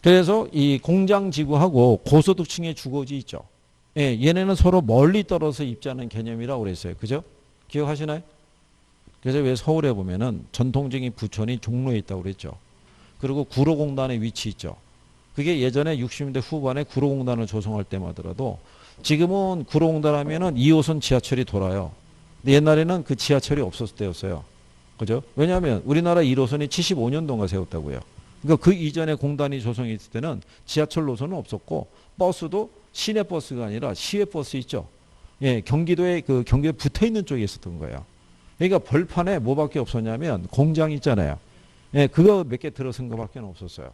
그래서 이 공장지구하고 고소득층의 주거지 있죠. 얘네는 서로 멀리 떨어져 입지하는 개념이라고 그랬어요. 그죠? 기억하시나요? 그래서 왜 서울에 보면은 전통적인 부촌이 종로에 있다고 그랬죠. 그리고 구로공단의 위치 있죠. 그게 예전에 60년대 후반에 구로공단을 조성할 때마더라도 지금은 구로공단 하면은 2호선 지하철이 돌아요. 근데 옛날에는 그 지하철이 없었을 때였어요. 그죠? 왜냐하면 우리나라 1호선이 75년도인가 세웠다고요. 그러니까 그 이전에 공단이 조성이 있을 때는 지하철 노선은 없었고 버스도 시내버스가 아니라 시외버스 있죠. 경기도에 경기도에 붙어 있는 쪽에 있었던 거예요. 그러니까 벌판에 뭐밖에 없었냐면 공장 있잖아요. 그거 몇 개 들어선 거밖에 없었어요.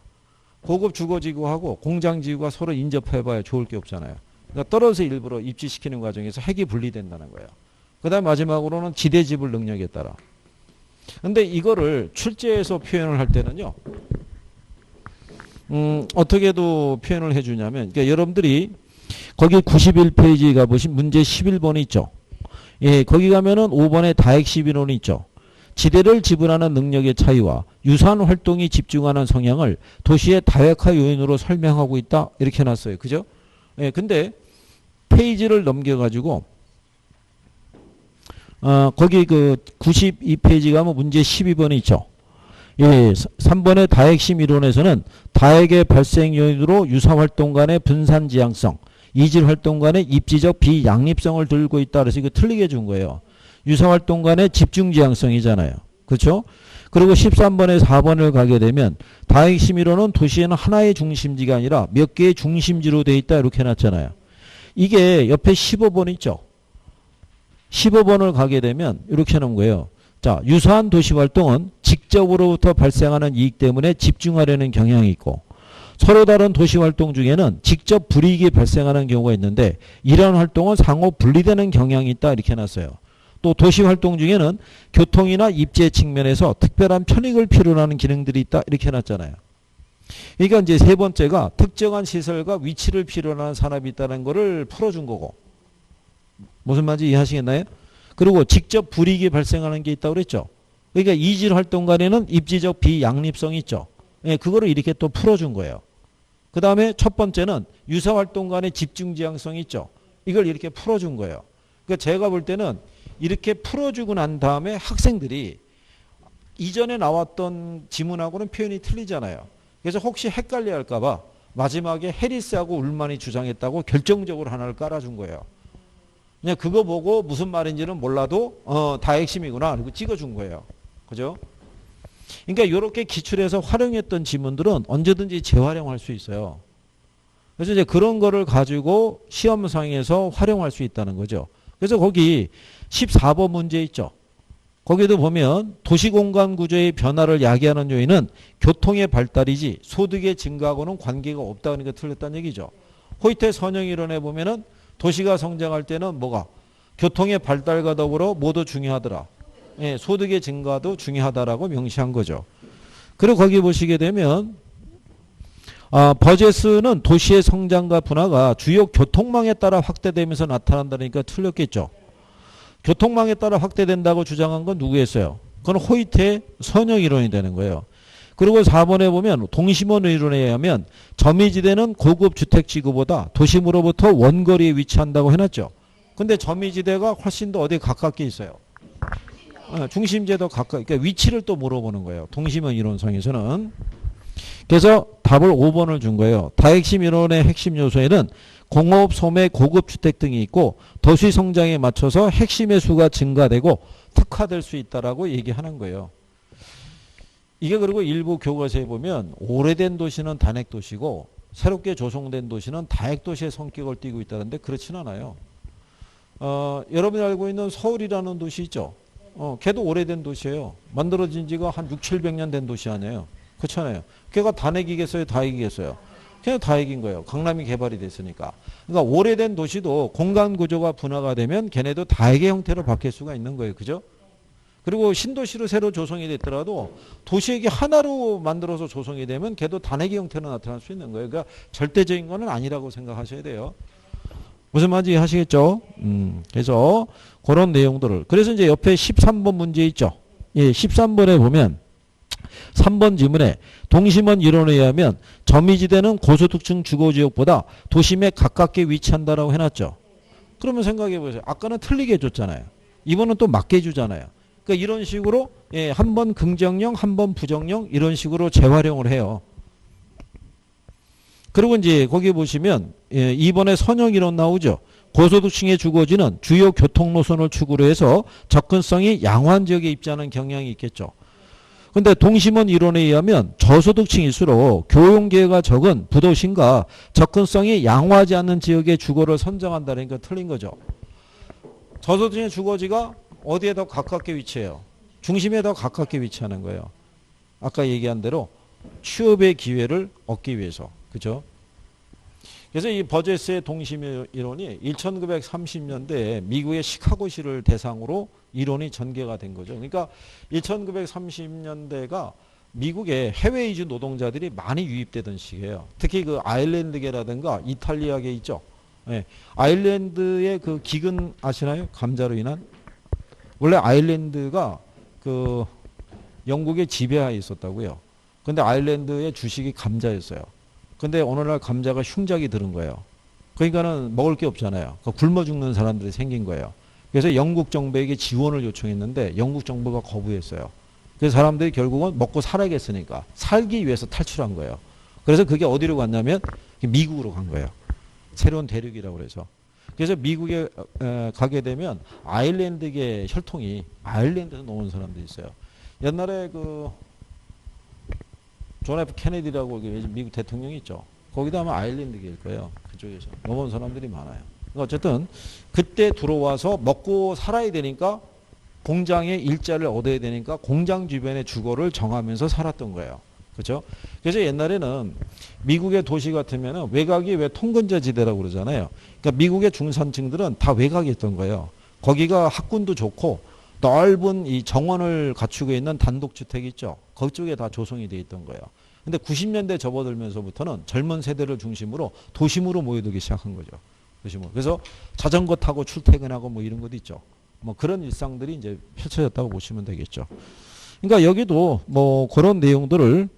고급 주거지구하고 공장지구가 서로 인접해봐야 좋을 게 없잖아요. 그러니까 떨어져서 일부러 입지시키는 과정에서 핵이 분리된다는 거예요. 그 다음 마지막으로는 지대지불 능력에 따라. 근데 이거를 출제해서 표현을 할 때는요. 어떻게도 표현을 해주냐면, 그러니까 여러분들이 거기 91페이지 가보신 문제 11번이 있죠. 예, 거기 가면은 5번에 다핵11호는 있죠. 지대를 지불하는 능력의 차이와 유사한 활동이 집중하는 성향을 도시의 다획화 요인으로 설명하고 있다. 이렇게 해놨어요. 그죠? 예, 근데 페이지를 넘겨가지고, 거기 그 92페이지 가면 문제 12번이 있죠. 예, 3번의 다핵심 이론에서는 다핵의 발생 요인으로 유사활동 간의 분산 지향성, 이질활동 간의 입지적 비양립성을 들고 있다. 그래서 이거 틀리게 준 거예요. 유사활동 간의 집중 지향성이잖아요. 그렇죠? 그리고 13번에 4번을 가게 되면 다핵심 이론은 도시에는 하나의 중심지가 아니라 몇 개의 중심지로 돼 있다. 이렇게 해놨잖아요. 이게 옆에 15번 있죠. 15번을 가게 되면 이렇게 해놓은 거예요. 자, 유사한 도시활동은 직접으로부터 발생하는 이익 때문에 집중하려는 경향이 있고 서로 다른 도시활동 중에는 직접 불이익이 발생하는 경우가 있는데 이러한 활동은 상호 분리되는 경향이 있다. 이렇게 해놨어요. 또 도시활동 중에는 교통이나 입지 측면에서 특별한 편익을 필요로 하는 기능들이 있다. 이렇게 해놨잖아요. 그러니까 이제 세 번째가 특정한 시설과 위치를 필요로 하는 산업이 있다는 거를 풀어준 거고. 무슨 말인지 이해하시겠나요? 그리고 직접 불이익이 발생하는 게 있다고 그랬죠. 그러니까 이질 활동 간에는 입지적 비양립성이 있죠. 예, 그거를 이렇게 또 풀어준 거예요. 그 다음에 첫 번째는 유사 활동 간의 집중 지향성이 있죠. 이걸 이렇게 풀어준 거예요. 그러니까 제가 볼 때는 이렇게 풀어주고 난 다음에 학생들이 이전에 나왔던 지문하고는 표현이 틀리잖아요. 그래서 혹시 헷갈려 할까봐 마지막에 해리스하고 울만이 주장했다고 결정적으로 하나를 깔아준 거예요. 그냥 그거 보고 무슨 말인지는 몰라도 다 핵심이구나 그리고 찍어준 거예요. 그죠? 그러니까 이렇게 기출해서 활용했던 지문들은 언제든지 재활용할 수 있어요. 그래서 이제 그런 거를 가지고 시험상에서 활용할 수 있다는 거죠. 그래서 거기 14번 문제 있죠. 거기도 보면 도시공간 구조의 변화를 야기하는 요인은 교통의 발달이지 소득의 증가하고는 관계가 없다 그러니까 틀렸다는 얘기죠. 호이테 선형이론에 보면은 도시가 성장할 때는 뭐가? 교통의 발달과 더불어 모두 중요하더라. 예, 소득의 증가도 중요하다라고 명시한 거죠. 그리고 거기 보시게 되면 버젯은 도시의 성장과 분화가 주요 교통망에 따라 확대되면서 나타난다니까 틀렸겠죠. 교통망에 따라 확대된다고 주장한 건 누구였어요? 그건 호이트의 선형 이론이 되는 거예요. 그리고 4번에 보면 동심원 이론에 의하면 점이지대는 고급 주택지구보다 도심으로부터 원거리에 위치한다고 해놨죠. 근데 점이지대가 훨씬 더 어디에 가깝게 있어요. 중심지에 더 가까이. 그러니까 위치를 또 물어보는 거예요. 동심원 이론상에서는. 그래서 답을 5번을 준 거예요. 다핵심 이론의 핵심 요소에는 공업, 소매, 고급 주택 등이 있고 도시 성장에 맞춰서 핵심의 수가 증가되고 특화될 수 있다라고 얘기하는 거예요. 이게 그리고 일부 교과서에 보면 오래된 도시는 단핵 도시고 새롭게 조성된 도시는 다핵 도시의 성격을 띠고 있다는데 그렇진 않아요. 여러분이 알고 있는 서울이라는 도시 있죠. 걔도 오래된 도시예요. 만들어진 지가 한 6, 700년 된 도시 아니에요. 그렇잖아요. 걔가 단핵이겠어요? 다핵이겠어요? 그냥 다핵인 거예요. 강남이 개발이 됐으니까. 그러니까 오래된 도시도 공간 구조가 분화가 되면 걔네도 다핵의 형태로 바뀔 수가 있는 거예요. 그죠? 그리고 신도시로 새로 조성이 됐더라도 도시액이 하나로 만들어서 조성이 되면 걔도 단핵의 형태로 나타날 수 있는 거예요. 그러니까 절대적인 거는 아니라고 생각하셔야 돼요. 무슨 말인지 하시겠죠? 그래서 그런 내용들을. 그래서 이제 옆에 13번 문제 있죠. 예, 13번에 보면 3번 지문에 동심원 이론에 의하면 점이지대는 고소득층 주거지역보다 도심에 가깝게 위치한다라고 해놨죠. 그러면 생각해 보세요. 아까는 틀리게 해줬잖아요. 이번은 또 맞게 해주잖아요. 그러니까 이런 식으로 예, 한 번 긍정형, 한 번 부정형 이런 식으로 재활용을 해요. 그리고 이제 거기 보시면 예, 2번에 선형 이론 나오죠. 고소득층의 주거지는 주요 교통노선을 축으로 해서 접근성이 양호한 지역에 입지하는 경향이 있겠죠. 근데 동심원 이론에 의하면 저소득층일수록 교용기회가 적은 부도심과 접근성이 양호하지 않는 지역의 주거를 선정한다니까 틀린 거죠. 저소득층의 주거지가 어디에 더 가깝게 위치해요? 중심에 더 가깝게 위치하는 거예요. 아까 얘기한 대로 취업의 기회를 얻기 위해서. 그죠? 그래서 이 버제스의 동심 이론이 1930년대에 미국의 시카고시를 대상으로 이론이 전개가 된 거죠. 그러니까 1930년대가 미국의 해외 이주 노동자들이 많이 유입되던 시기예요. 특히 그 아일랜드계라든가 이탈리아계 있죠. 예. 아일랜드의 그 기근 아시나요? 감자로 인한? 원래 아일랜드가 그 영국의 지배하에 있었다고요. 근데 아일랜드의 주식이 감자였어요. 근데 어느 날 감자가 흉작이 들은 거예요. 그러니까는 먹을 게 없잖아요. 굶어 죽는 사람들이 생긴 거예요. 그래서 영국 정부에게 지원을 요청했는데 영국 정부가 거부했어요. 그래서 사람들이 결국은 먹고 살아야겠으니까 살기 위해서 탈출한 거예요. 그래서 그게 어디로 갔냐면 미국으로 간 거예요. 새로운 대륙이라고 그래서. 그래서 미국에 가게 되면 아일랜드계 혈통이 아일랜드에서 나온 사람들이 있어요. 옛날에 그 존 F 케네디라고 미국 대통령이 있죠. 거기도 아마 아일랜드계일 거예요. 그쪽에서 넘어온 사람들이 많아요. 어쨌든 그때 들어와서 먹고 살아야 되니까 공장에 일자를 얻어야 되니까 공장 주변의 주거를 정하면서 살았던 거예요. 그렇죠? 그래서 옛날에는 미국의 도시 같으면 외곽이 왜 통근자 지대라고 그러잖아요. 그러니까 미국의 중산층들은 다 외곽에 있던 거예요. 거기가 학군도 좋고 넓은 이 정원을 갖추고 있는 단독주택이 있죠. 그쪽에 다 조성이 돼 있던 거예요. 근데 90년대 접어들면서부터는 젊은 세대를 중심으로 도심으로 모여들기 시작한 거죠. 도심으로. 그래서 자전거 타고 출퇴근하고 뭐 이런 것도 있죠. 뭐 그런 일상들이 이제 펼쳐졌다고 보시면 되겠죠. 그러니까 여기도 뭐 그런 내용들을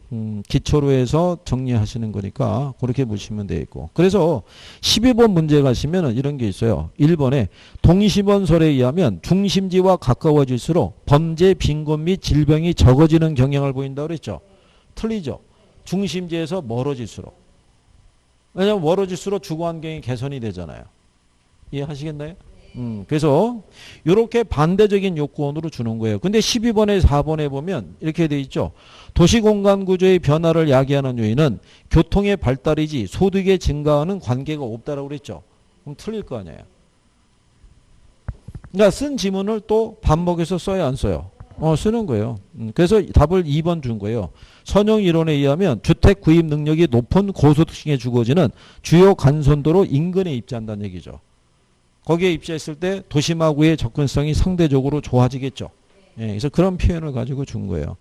기초로 해서 정리하시는 거니까 그렇게 보시면 되겠고. 그래서 12번 문제 가시면 이런 게 있어요. 1번에 동심원설에 의하면 중심지와 가까워질수록 범죄, 빈곤 및 질병이 적어지는 경향을 보인다고 그랬죠. 틀리죠. 중심지에서 멀어질수록. 왜냐하면 멀어질수록 주거환경이 개선이 되잖아요. 이해하시겠나요? 그래서 이렇게 반대적인 요건으로 주는 거예요. 근데 12번에 4번에 보면 이렇게 돼 있죠. 도시공간 구조의 변화를 야기하는 요인은 교통의 발달이지 소득의 증가와는 관계가 없다라고 그랬죠. 그럼 틀릴 거 아니에요. 그러니까 쓴 지문을 또 반복해서 써야 안 써요? 쓰는 거예요. 그래서 답을 2번 준 거예요. 선형 이론에 의하면 주택 구입 능력이 높은 고소득층에 주거지는 주요 간선도로 인근에 입지한다는 얘기죠. 거기에 입지했을 때 도심하고의 접근성이 상대적으로 좋아지겠죠. 예, 그래서 그런 표현을 가지고 준 거예요.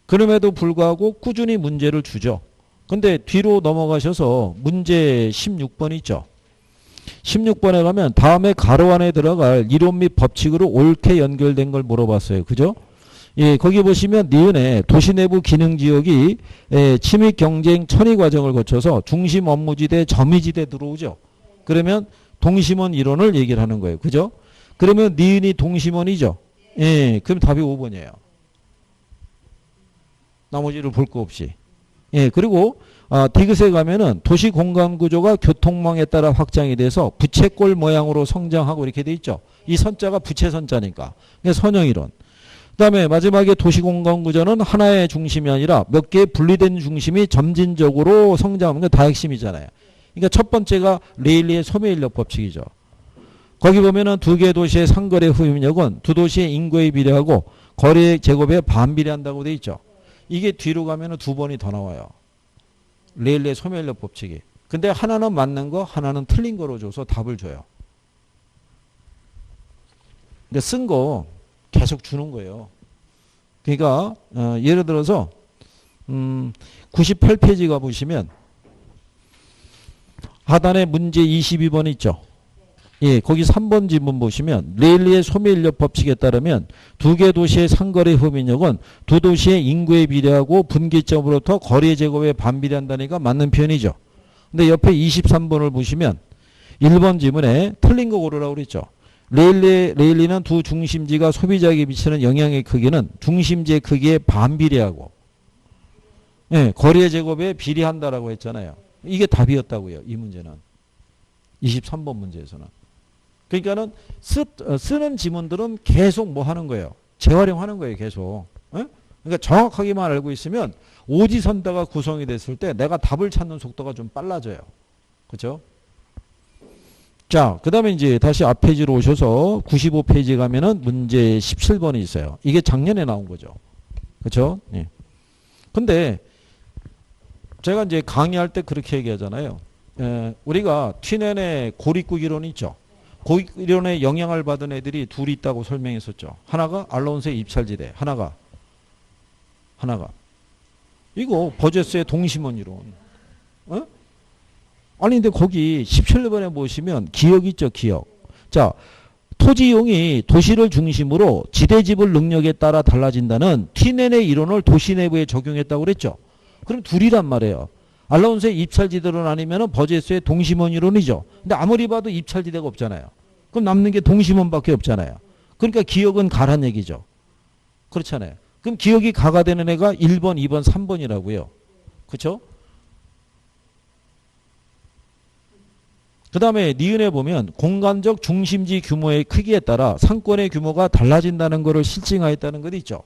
그럼에도 불구하고 꾸준히 문제를 주죠. 근데 뒤로 넘어가셔서 문제 16번 있죠. 16번에 가면 다음에 가로 안에 들어갈 이론 및 법칙으로 옳게 연결된 걸 물어봤어요. 그죠? 예, 거기 보시면 니은에 도시 내부 기능 지역이 침입 경쟁 천위 과정을 거쳐서 중심 업무지대 점유지대 들어오죠. 그러면 동심원 이론을 얘기를 하는 거예요. 그죠? 그러면 니은이 동심원이죠. 예, 그럼 답이 5번이에요. 나머지를 볼 거 없이. 예, 그리고 디귿에 가면은 도시 공간 구조가 교통망에 따라 확장이 돼서 부채꼴 모양으로 성장하고 이렇게 돼 있죠. 이 선자가 부채선자니까. 선형 이론. 그다음에 마지막에 도시 공간 구조는 하나의 중심이 아니라 몇 개의 분리된 중심이 점진적으로 성장하는 게 다 핵심이잖아요. 그러니까 첫 번째가 레일리의 소매인력 법칙이죠. 거기 보면은 두 개 도시의 상거래 후임력은 두 도시의 인구에 비례하고 거래 제곱에 반비례한다고 돼 있죠. 이게 뒤로 가면은 두 번이 더 나와요. 레일리의 소매인력 법칙이. 근데 하나는 맞는 거, 하나는 틀린 거로 줘서 답을 줘요. 근데 쓴 거 계속 주는 거예요. 그러니까 예를 들어서 98페이지 가보시면 하단에 문제 22번 있죠. 예, 거기 3번 지문 보시면 레일리의 소매인력 법칙에 따르면 두 개 도시의 상거래 흡인력은 두 도시의 인구에 비례하고 분기점으로부터 거래 제곱에 반비례한다니까 맞는 표현이죠. 근데 옆에 23번을 보시면 1번 지문에 틀린 거 고르라고 그랬죠. 레일리는 두 중심지가 소비자에게 미치는 영향의 크기는 중심지의 크기에 반비례하고 예, 거래 제곱에 비례한다라고 했잖아요. 이게 답이었다고요. 이 문제는. 23번 문제에서는. 그러니까는 쓰는 지문들은 계속 뭐 하는 거예요? 재활용하는 거예요. 계속. 에? 그러니까 정확하게만 알고 있으면 오지선다가 구성이 됐을 때 내가 답을 찾는 속도가 좀 빨라져요. 그렇죠? 자, 그 다음에 이제 다시 앞 페이지로 오셔서 95페이지 가면은 문제 17번이 있어요. 이게 작년에 나온 거죠. 그렇죠? 예. 근데 제가 이제 강의할 때 그렇게 얘기하잖아요. 우리가 튀넨의 고립국 이론 있죠. 고립국 이론에 영향을 받은 애들이 둘이 있다고 설명했었죠. 하나가 알론소의 입찰지대, 하나가 이거 버제스의 동심원 이론. 어? 아니 근데 거기 17번에 보시면 기억 있죠, 기억. 자, 토지 이용이 도시를 중심으로 지대지불 능력에 따라 달라진다는 튀넨의 이론을 도시 내부에 적용했다고 그랬죠. 그럼 둘이란 말이에요. 알론소의 입찰지대론 아니면 버제스의 동심원 이론이죠. 근데 아무리 봐도 입찰지대가 없잖아요. 그럼 남는 게 동심원밖에 없잖아요. 그러니까 기억은 가란 얘기죠. 그렇잖아요. 그럼 기억이 가가 되는 애가 1번, 2번, 3번이라고요. 그렇죠? 그 다음에 니은에 보면 공간적 중심지 규모의 크기에 따라 상권의 규모가 달라진다는 것을 실증하였다는 것 있죠.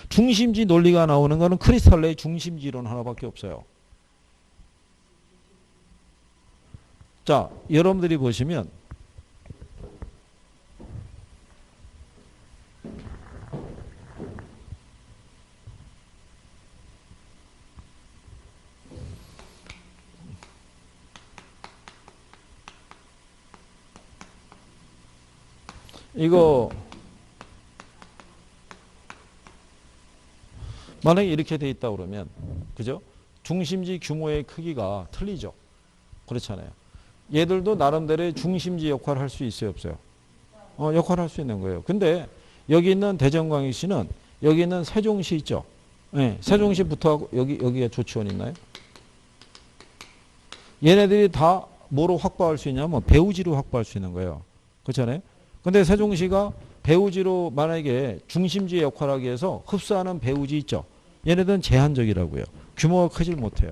중심지 논리가 나오는 것은 크리스탈레의 중심지 이론 하나밖에 없어요. 자, 여러분들이 보시면 이거 만약에 이렇게 돼 있다 그러면 그죠? 중심지 규모의 크기가 틀리죠. 그렇잖아요. 얘들도 나름대로의 중심지 역할을 할 수 있어요, 없어요? 역할을 할 수 있는 거예요. 근데 여기 있는 대전광역시는 여기 있는 세종시 있죠. 네, 세종시부터 여기에 조치원 있나요? 얘네들이 다 뭐로 확보할 수 있냐면 배우지로 확보할 수 있는 거예요. 그렇잖아요. 근데 세종시가 배우지로 만약에 중심지의 역할을 하기 위해서 흡수하는 배우지 있죠. 얘네들은 제한적이라고요. 규모가 크질 못해요.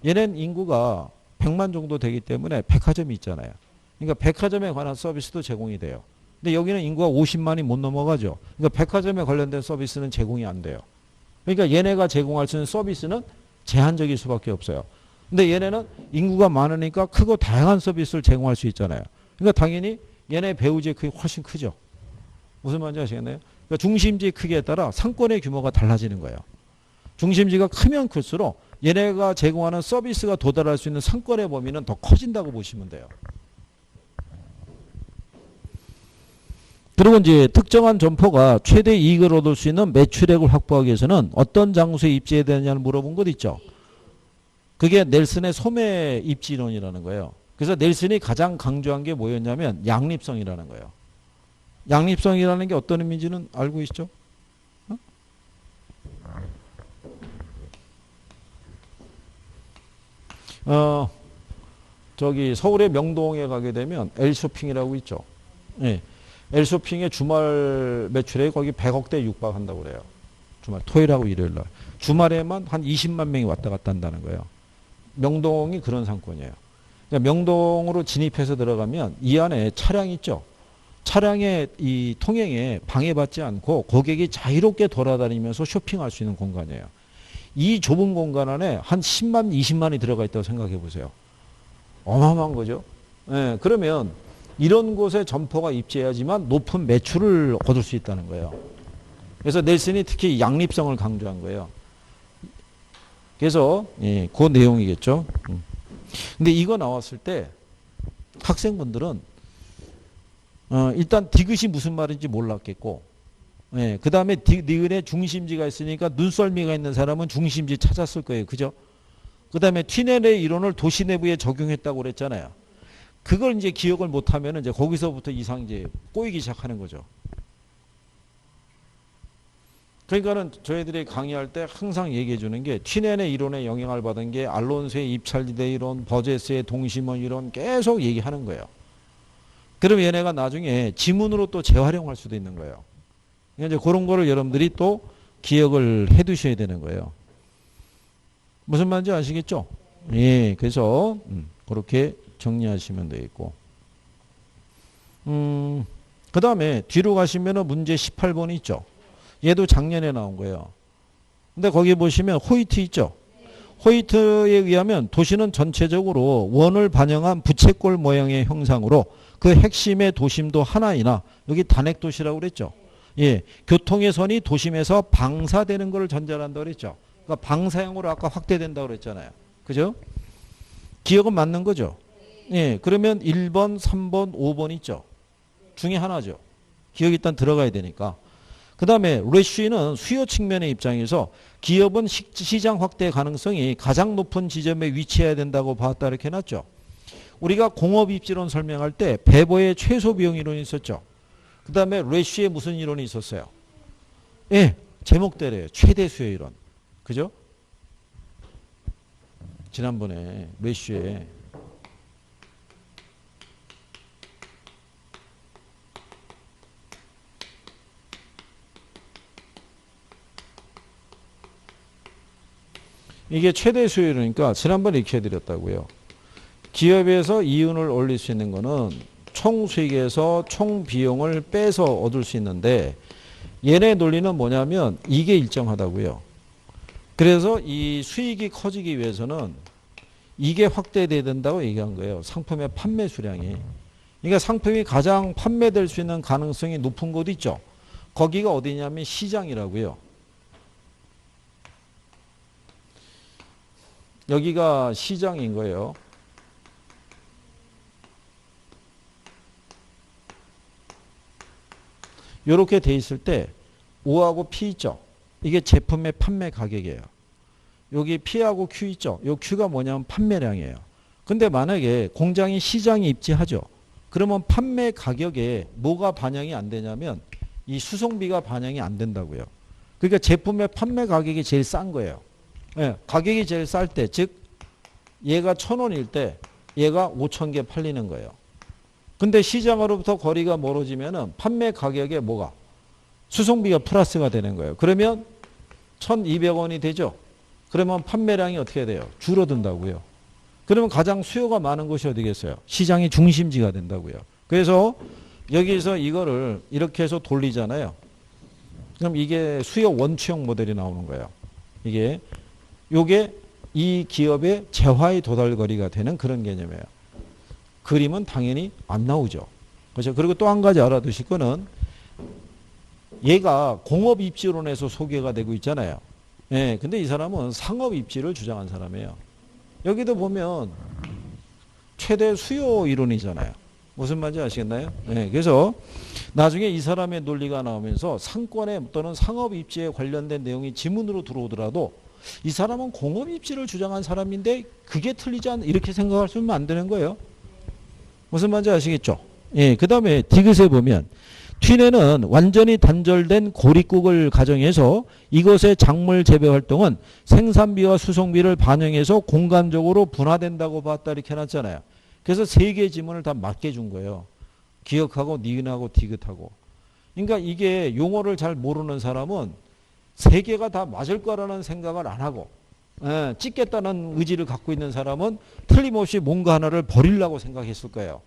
얘네는 인구가 100만 정도 되기 때문에 백화점이 있잖아요. 그러니까 백화점에 관한 서비스도 제공이 돼요. 근데 여기는 인구가 50만이 못 넘어가죠. 그러니까 백화점에 관련된 서비스는 제공이 안 돼요. 그러니까 얘네가 제공할 수 있는 서비스는 제한적일 수밖에 없어요. 근데 얘네는 인구가 많으니까 크고 다양한 서비스를 제공할 수 있잖아요. 그러니까 당연히 얘네 배우지의 크기 훨씬 크죠. 무슨 말인지 아시겠나요? 그러니까 중심지의 크기에 따라 상권의 규모가 달라지는 거예요. 중심지가 크면 클수록 얘네가 제공하는 서비스가 도달할 수 있는 상권의 범위는 더 커진다고 보시면 돼요. 그리고 이제 특정한 점포가 최대 이익을 얻을 수 있는 매출액을 확보하기 위해서는 어떤 장소에 입지해야 되느냐를 물어본 것 있죠. 그게 넬슨의 소매 입지론이라는 거예요. 그래서 넬슨이 가장 강조한 게 뭐였냐면 양립성이라는 거예요. 양립성이라는 게 어떤 의미인지는 알고 있죠? 저기 서울의 명동에 가게 되면 L쇼핑이라고 있죠. 예. L쇼핑의 주말 매출액이 거기 100억대 육박한다고 그래요. 주말 토요일하고 일요일 날. 주말에만 한 20만 명이 왔다 갔다 한다는 거예요. 명동이 그런 상권이에요. 그러니까 명동으로 진입해서 들어가면 이 안에 차량이 있죠. 차량의 이 통행에 방해받지 않고 고객이 자유롭게 돌아다니면서 쇼핑할 수 있는 공간이에요. 이 좁은 공간 안에 한 10만, 20만이 들어가 있다고 생각해 보세요. 어마어마한 거죠. 예, 그러면 이런 곳에 점포가 입지해야지만 높은 매출을 얻을 수 있다는 거예요. 그래서 넬슨이 특히 양립성을 강조한 거예요. 그래서 그 내용이겠죠. 근데 이거 나왔을 때 학생분들은 일단 디귿이 무슨 말인지 몰랐겠고, 그 다음에 니은에 중심지가 있으니까 눈썰미가 있는 사람은 중심지 찾았을 거예요. 그죠? 그 다음에 튀넨의 이론을 도시 내부에 적용했다고 그랬잖아요. 그걸 이제 기억을 못하면 이제 거기서부터 이상 이제 꼬이기 시작하는 거죠. 그러니까는 저희들이 강의할 때 항상 얘기해 주는 게 튀넨의 이론에 영향을 받은 게 알론소의 입찰지대 이론, 버제스의 동심원 이론 계속 얘기하는 거예요. 그럼 얘네가 나중에 지문으로 또 재활용할 수도 있는 거예요. 이제 그런 거를 여러분들이 또 기억을 해 두셔야 되는 거예요. 무슨 말인지 아시겠죠? 예, 그래서 그렇게 정리하시면 되겠고. 그 다음에 뒤로 가시면 문제 18번이 있죠. 얘도 작년에 나온 거예요. 근데 거기 보시면 호이트 있죠. 호이트에 의하면 도시는 전체적으로 원을 반영한 부채꼴 모양의 형상으로 그 핵심의 도심도 하나이나 여기 단핵도시라고 그랬죠. 예, 교통의 선이 도심에서 방사되는 것을 전제한다고 그랬죠. 그러니까 방사형으로 아까 확대된다고 그랬잖아요. 그죠? 기억은 맞는 거죠? 예, 그러면 1번, 3번, 5번 있죠? 중에 하나죠. 기억이 일단 들어가야 되니까. 그 다음에 레쉬는 수요 측면의 입장에서 기업은 시장 확대 가능성이 가장 높은 지점에 위치해야 된다고 봤다 이렇게 해놨죠. 우리가 공업입지론 설명할 때 배보의 최소 비용 이론이 있었죠. 그 다음에 레쉬에 무슨 이론이 있었어요? 예, 제목대로예요. 최대 수요 이론. 그죠? 지난번에 레쉬에 이게 최대 수요율이니까 지난번에 이렇게 해드렸다고요. 기업에서 이윤을 올릴 수 있는 거는 총 수익에서 총 비용을 빼서 얻을 수 있는데 얘네 논리는 뭐냐면 이게 일정하다고요. 그래서 이 수익이 커지기 위해서는 이게 확대돼야 된다고 얘기한 거예요. 상품의 판매 수량이. 그러니까 상품이 가장 판매될 수 있는 가능성이 높은 곳 있죠. 거기가 어디냐면 시장이라고요. 여기가 시장인 거예요. 이렇게 돼 있을 때 O하고 P 있죠. 이게 제품의 판매 가격이에요. 여기 P하고 Q 있죠. 이 Q가 뭐냐면 판매량이에요. 근데 만약에 공장이 시장에 입지하죠. 그러면 판매 가격에 뭐가 반영이 안 되냐면 이 수송비가 반영이 안 된다고요. 그러니까 제품의 판매 가격이 제일 싼 거예요. 예, 가격이 제일 쌀 때, 즉 얘가 1,000원일 때 얘가 5,000개 팔리는 거예요. 근데 시장으로부터 거리가 멀어지면은 판매 가격에 뭐가? 수송비가 플러스가 되는 거예요. 그러면 1,200원이 되죠. 그러면 판매량이 어떻게 돼요? 줄어든다고요. 그러면 가장 수요가 많은 곳이 어디겠어요? 시장의 중심지가 된다고요. 그래서 여기서 이거를 이렇게 해서 돌리잖아요. 그럼 이게 수요 원추형 모델이 나오는 거예요. 요게 이 기업의 재화의 도달거리가 되는 그런 개념이에요. 그림은 당연히 안 나오죠. 그렇죠? 그리고 또 한 가지 알아두실 거는 얘가 공업 입지론에서 소개가 되고 있잖아요. 예, 근데 이 사람은 상업 입지를 주장한 사람이에요. 여기도 보면 최대 수요 이론이잖아요. 무슨 말인지 아시겠나요? 예, 그래서 나중에 이 사람의 논리가 나오면서 상권에 또는 상업 입지에 관련된 내용이 지문으로 들어오더라도 이 사람은 공업 입지를 주장한 사람인데 그게 틀리지 않 이렇게 생각할 수는 안 되는 거예요. 무슨 말인지 아시겠죠? 예, 그 다음에 디귿에 보면 튀네는 완전히 단절된 고립국을 가정해서 이것의 작물 재배 활동은 생산비와 수송비를 반영해서 공간적으로 분화된다고 봤다 이렇게 해놨잖아요. 그래서 세 개의 지문을 다 맞게 준 거예요. 기억하고 니은하고 디귿하고. 그러니까 이게 용어를 잘 모르는 사람은 세 개가 다 맞을 거라는 생각을 안 하고 찍겠다는 의지를 갖고 있는 사람은 틀림없이 뭔가 하나를 버리려고 생각했을 거예요.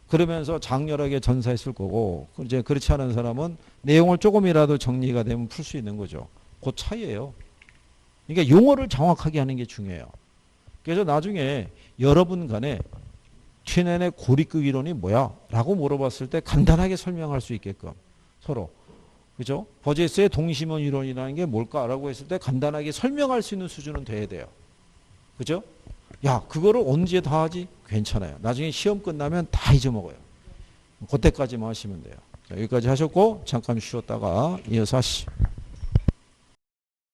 그러면서 장렬하게 전사했을 거고 이제 그렇지 않은 사람은 내용을 조금이라도 정리가 되면 풀 수 있는 거죠. 그 차이예요. 그러니까 용어를 정확하게 하는 게 중요해요. 그래서 나중에 여러분 간에 튀넨의 고립국 이론이 뭐야? 라고 물어봤을 때 간단하게 설명할 수 있게끔 서로. 그죠? 버제스의 동심원 이론이라는 게 뭘까라고 했을 때 간단하게 설명할 수 있는 수준은 돼야 돼요. 그죠? 야, 그거를 언제 다 하지? 괜찮아요. 나중에 시험 끝나면 다 잊어먹어요. 그때까지만 하시면 돼요. 자, 여기까지 하셨고 잠깐 쉬었다가 이어서 하시죠.